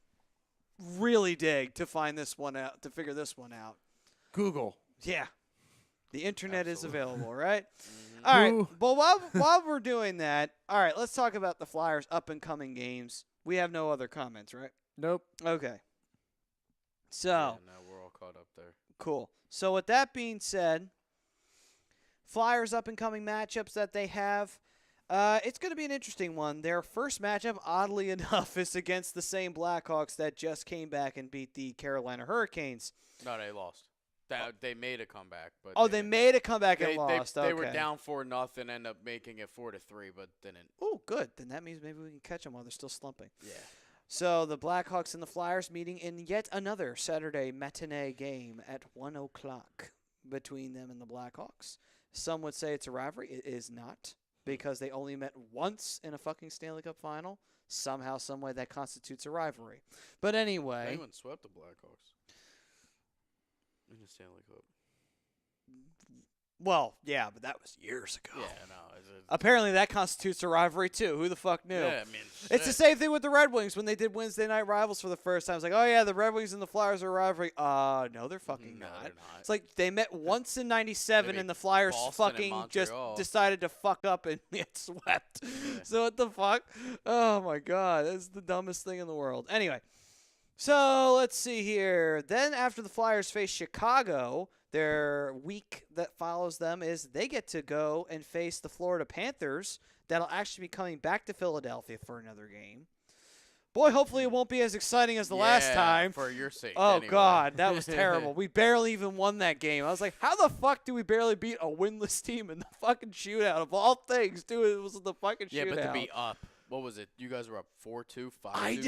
really dig, to find this one out, to figure this one out. Google. Yeah. The internet is available, right? Mhm. All right. Who- Well, while we're doing that, all right, let's talk about the Flyers' up-and-coming games. We have no other comments, right? Nope. Okay. So, Yeah, no, we're all caught up there. cool. So, with that being said, Flyers' up-and-coming matchups that they have, it's going to be an interesting one. Their first matchup, oddly enough, is against the same Blackhawks that just came back and beat the Carolina Hurricanes. No, they lost. They made a comeback, but Oh, they didn't. made a comeback and They lost. they were Okay. down 4-0, ended up making it 4-3, but didn't. Oh, good. Then that means maybe we can catch them while they're still slumping. Yeah. So the Blackhawks and the Flyers meeting in yet another Saturday matinee game at 1 o'clock between them and the Blackhawks. Some would say it's a rivalry. It is not, because they only met once in a fucking Stanley Cup final. Somehow, some way, that constitutes a rivalry. But anyway, Penguins swept the Blackhawks in the Stanley Cup. well, yeah, but that was years ago. Yeah, no. Apparently, that constitutes a rivalry too. Who the fuck knew? Yeah, I mean, It's the shit. same thing with the Red Wings when they did Wednesday Night Rivals for the first time. It's like, oh yeah, the Red Wings and the Flyers are a rivalry. No, they're fucking No, not. they're not. It's like they met once in '97, Maybe and the Flyers Boston and fucking just Montreal. decided to fuck up and get swept. So what the fuck? Oh my god, that's the dumbest thing in the world. Anyway, so let's see here. Then after the Flyers face Chicago, their week that follows them is they get to go and face the Florida Panthers. That'll actually be coming back to Philadelphia for another game. Boy, hopefully it won't be as exciting as the last Yeah, time. for your sake. Oh, anyway. God, that was terrible. We barely even won that game. I was like, how the fuck do we barely beat a winless team in the fucking shootout? Of all things, dude, it was the fucking Yeah, shootout. but to be up, what was it? You guys were up 4-2, 5-2. I know.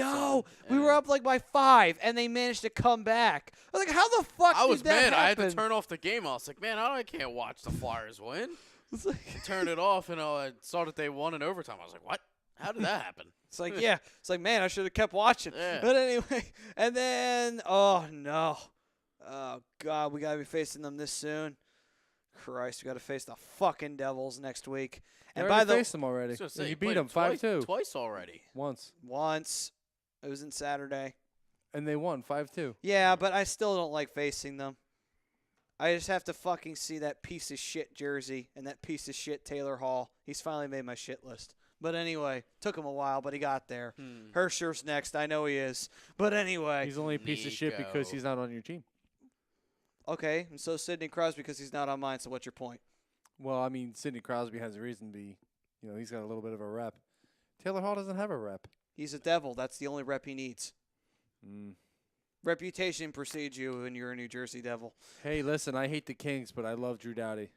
something? We were up like by 5, and they managed to come back. I was like, how the fuck I was did that mad. I had happen? to turn off the game. I was like, man, I can't watch the Flyers win. It's like, Turn it off, and I saw that they won in overtime. I was like, what? How did that happen? it's like, yeah. It's like, man, I should have kept watching. Yeah. But anyway, and then, oh, no. Oh, God, we got to be facing them this soon. Christ, we got to face the fucking Devils next week. You And already by the faced them already. I was gonna say, You played beat them twice- 5-2 Twice already. once, once, it was in Saturday. and they won 5-2. Yeah, but I still don't like facing them. I just have to fucking see that piece of shit jersey and that piece of shit Taylor Hall. He's finally made my shit list. But anyway, took him a while, but he got there. Hersher's next. I know he is. But anyway. He's only a piece of shit because he's not on your team. Okay, and so Sidney Crosby because he's not on mine, so what's your point? Well, I mean, Sidney Crosby has a reason to be, he's got a little bit of a rep. Taylor Hall doesn't have a rep. He's a devil. That's the only rep he needs. Reputation precedes you when you're a New Jersey Devil. Hey, listen, I hate the Kings, but I love Drew Doughty.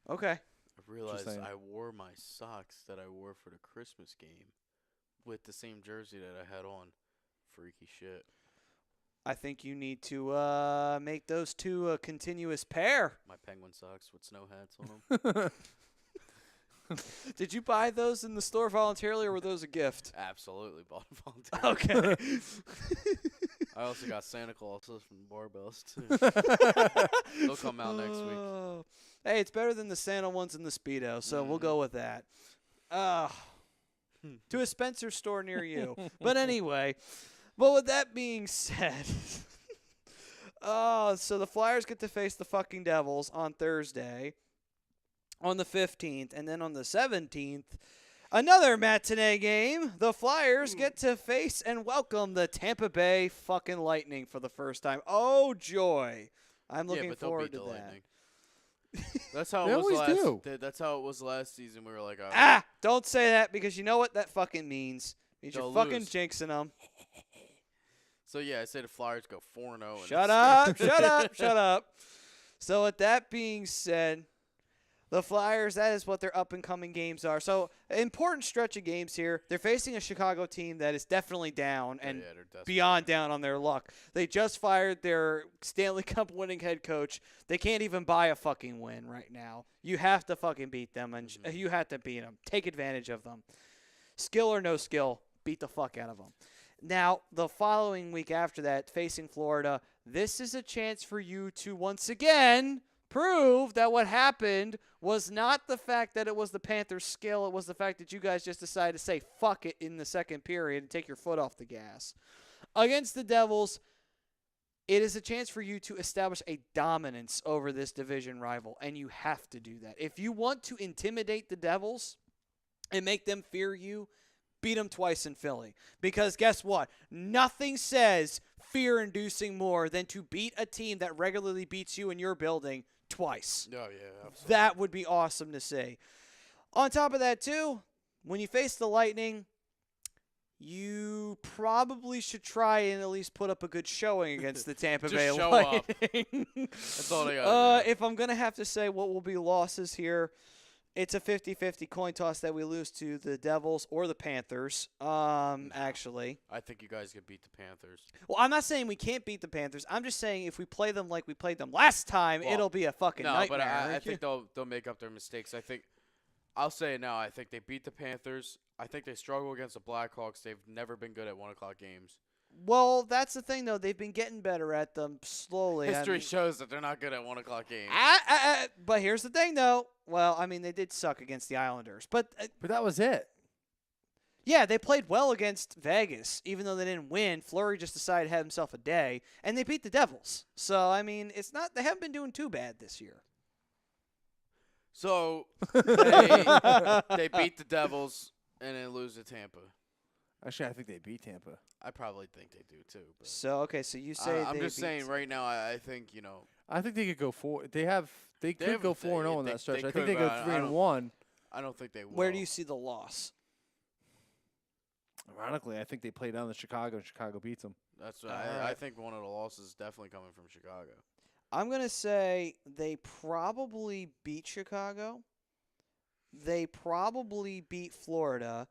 Okay. I realized I wore my socks that I wore for the Christmas game with the same jersey that I had on. Freaky shit. I think you need to make those two a continuous pair. My penguin socks with snow hats on them. Did you buy those in the store voluntarily, or were those a gift? Absolutely bought voluntarily. Okay. I also got Santa Clauses from Barbells, too. They'll come out next week. Hey, it's better than the Santa ones and the Speedo, so we'll go with that. To a Spencer store near you. But anyway, with that being said, so the Flyers get to face the fucking Devils on Thursday. On the 15th, and then on the 17th, another matinee game. The Flyers get to face and welcome the Tampa Bay fucking Lightning for the first time. Oh, joy. I'm looking forward to that. Lightning. That's how They it was always last. do. That's how it was last season. We were like, don't say that because you know what that fucking means. It means you're fucking lose. jinxing them. So yeah, I say the Flyers go 4-0. Shut up, shut up, shut up. So with that being said, the Flyers, that is what their up-and-coming games are. So, important stretch of games here. They're facing a Chicago team that is definitely down and beyond down on their luck. They just fired their Stanley Cup winning head coach. They can't even buy a fucking win right now. You have to fucking beat them, and you have to beat them. Take advantage of them. Skill or no skill, beat the fuck out of them. Now, the following week after that, facing Florida, this is a chance for you to once again prove that what happened was not the fact that it was the Panthers' skill. It was the fact that you guys just decided to say fuck it in the second period and take your foot off the gas. Against the Devils, it is a chance for you to establish a dominance over this division rival, and you have to do that. If you want to intimidate the Devils and make them fear you, beat them twice in Philly. Because guess what? Nothing says fear-inducing more than to beat a team that regularly beats you in your building twice. Oh, yeah, absolutely. That would be awesome to see. On top of that, too, when you face the Lightning, you probably should try and at least put up a good showing against the Tampa Bay show Lightning. That's all they got. If I'm going to have to say what will be losses here, it's a 50-50 coin toss that we lose to the Devils or the Panthers, actually. I think you guys could beat the Panthers. Well, I'm not saying we can't beat the Panthers. I'm just saying if we play them like we played them last time, it'll be a fucking nightmare. No, but I think they'll make up their mistakes. I'll say it now. I think they beat the Panthers. I think they struggle against the Blackhawks. They've never been good at 1 o'clock games. Well, that's the thing, though. They've been getting better at them slowly. History shows that they're not good at 1 o'clock games. But here's the thing, though. Well, I mean, they did suck against the Islanders. But that was it. Yeah, they played well against Vegas, even though they didn't win. Fleury just decided to have himself a day, and they beat the Devils. So, I mean, they haven't been doing too bad this year. So, they beat the Devils and then lose to Tampa. Actually, I think they beat Tampa. I probably think they do, too. But so you say I'm just saying right now, I think, I think they could go 4. They could go 4-0 in that stretch. I think they go 3-1. I don't think they will. Where do you see the loss? Ironically, I think they play down to Chicago, and Chicago beats them. That's I think one of the losses is definitely coming from Chicago. I'm going to say they probably beat Chicago. They probably beat Florida.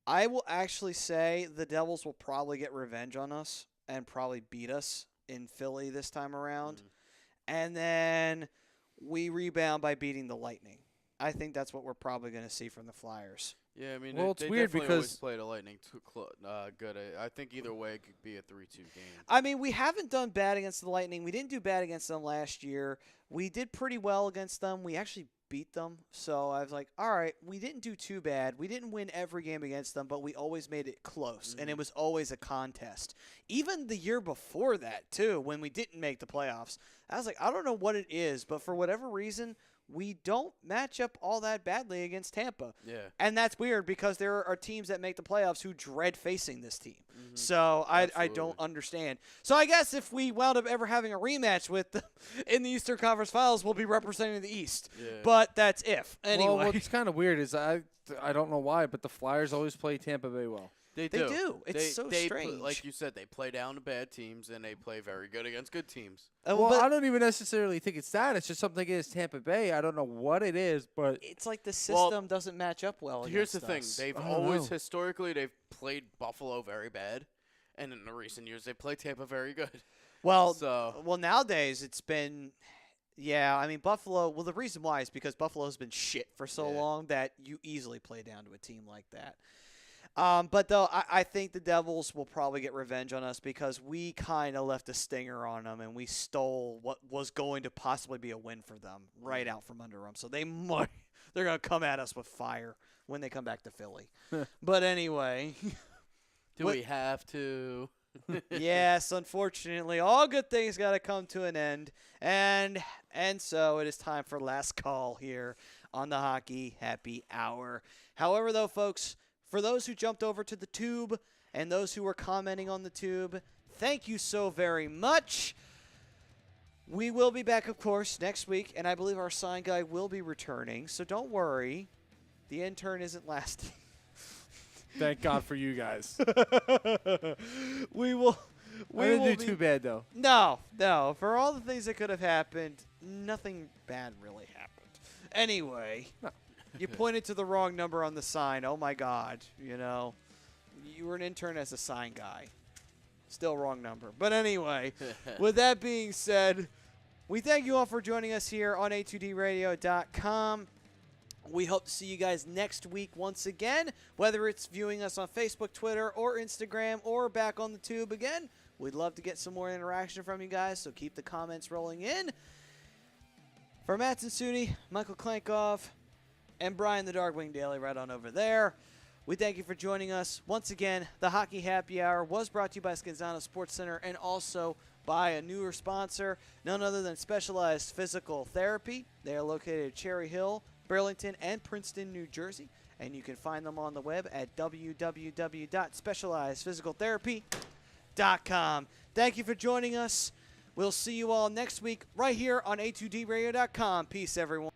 I will actually say the Devils will probably get revenge on us and probably beat us in Philly this time around. And then we rebound by beating the Lightning. I think that's what we're probably going to see from the Flyers. Yeah, I mean, Well, it's they weird definitely because always play the Lightning good. I think either way it could be a 3-2 game. I mean, we haven't done bad against the Lightning. We didn't do bad against them last year. We did pretty well against them. We actually beat them. So I was like, all right, we didn't do too bad. We didn't win every game against them, but we always made it close, and it was always a contest. Even the year before that, too, when we didn't make the playoffs, I was like, I don't know what it is, but for whatever reason, we don't match up all that badly against Tampa. Yeah. And that's weird because there are teams that make the playoffs who dread facing this team. So I don't understand. So I guess if we wound up ever having a rematch with them in the Eastern Conference Finals, we'll be representing the East. Yeah. But that's if. Anyway. Well, what's kind of weird is I don't know why, but the Flyers always play Tampa Bay well. They do. do. It's so strange. Like you said, they play down to bad teams, and they play very good against good teams. Well, I don't even necessarily think it's that. It's just something against Tampa Bay. I don't know what it is, but it's like the system doesn't match up well. Here's the thing: us. they've always historically they've played Buffalo very bad, and in the recent years they play Tampa very good. Well, nowadays it's been. Yeah, I mean, Buffalo, well, the reason why is because Buffalo's been shit for so long that you easily play down to a team like that. But, though, I think the Devils will probably get revenge on us because we kind of left a stinger on them and we stole what was going to possibly be a win for them right out from under them. So they're going to come at us with fire when they come back to Philly. But anyway. Do we have to? Yes, unfortunately, all good things got to come to an end. And so it is time for last call here on the Hockey Happy Hour. However, though, folks, for those who jumped over to the Tube and those who were commenting on the Tube, thank you so very much. We will be back, of course, next week, and I believe our sign guy will be returning. So don't worry. The intern isn't lasting. Thank God for you guys. We didn't do too bad, though. No. For all the things that could have happened, nothing bad really happened. Anyway, you pointed to the wrong number on the sign. Oh, my God. You know, you were an intern as a sign guy. Still wrong number. But anyway, with that being said, we thank you all for joining us here on a2dradio.com. We hope to see you guys next week once again, whether it's viewing us on Facebook, Twitter, or Instagram, or back on the Tube again. We'd love to get some more interaction from you guys, so keep the comments rolling in. For Matt Suni, Michael Klankov, and Brian the Darkwing Daily right on over there, we thank you for joining us. Once again, the Hockey Happy Hour was brought to you by Scanzano Sports Center and also by a newer sponsor, none other than Specialized Physical Therapy. They are located at Cherry Hill, Burlington, and Princeton, New Jersey. And you can find them on the web at www.specializedphysicaltherapy.com. Thank you for joining us. We'll see you all next week right here on a2dradio.com. Peace, everyone.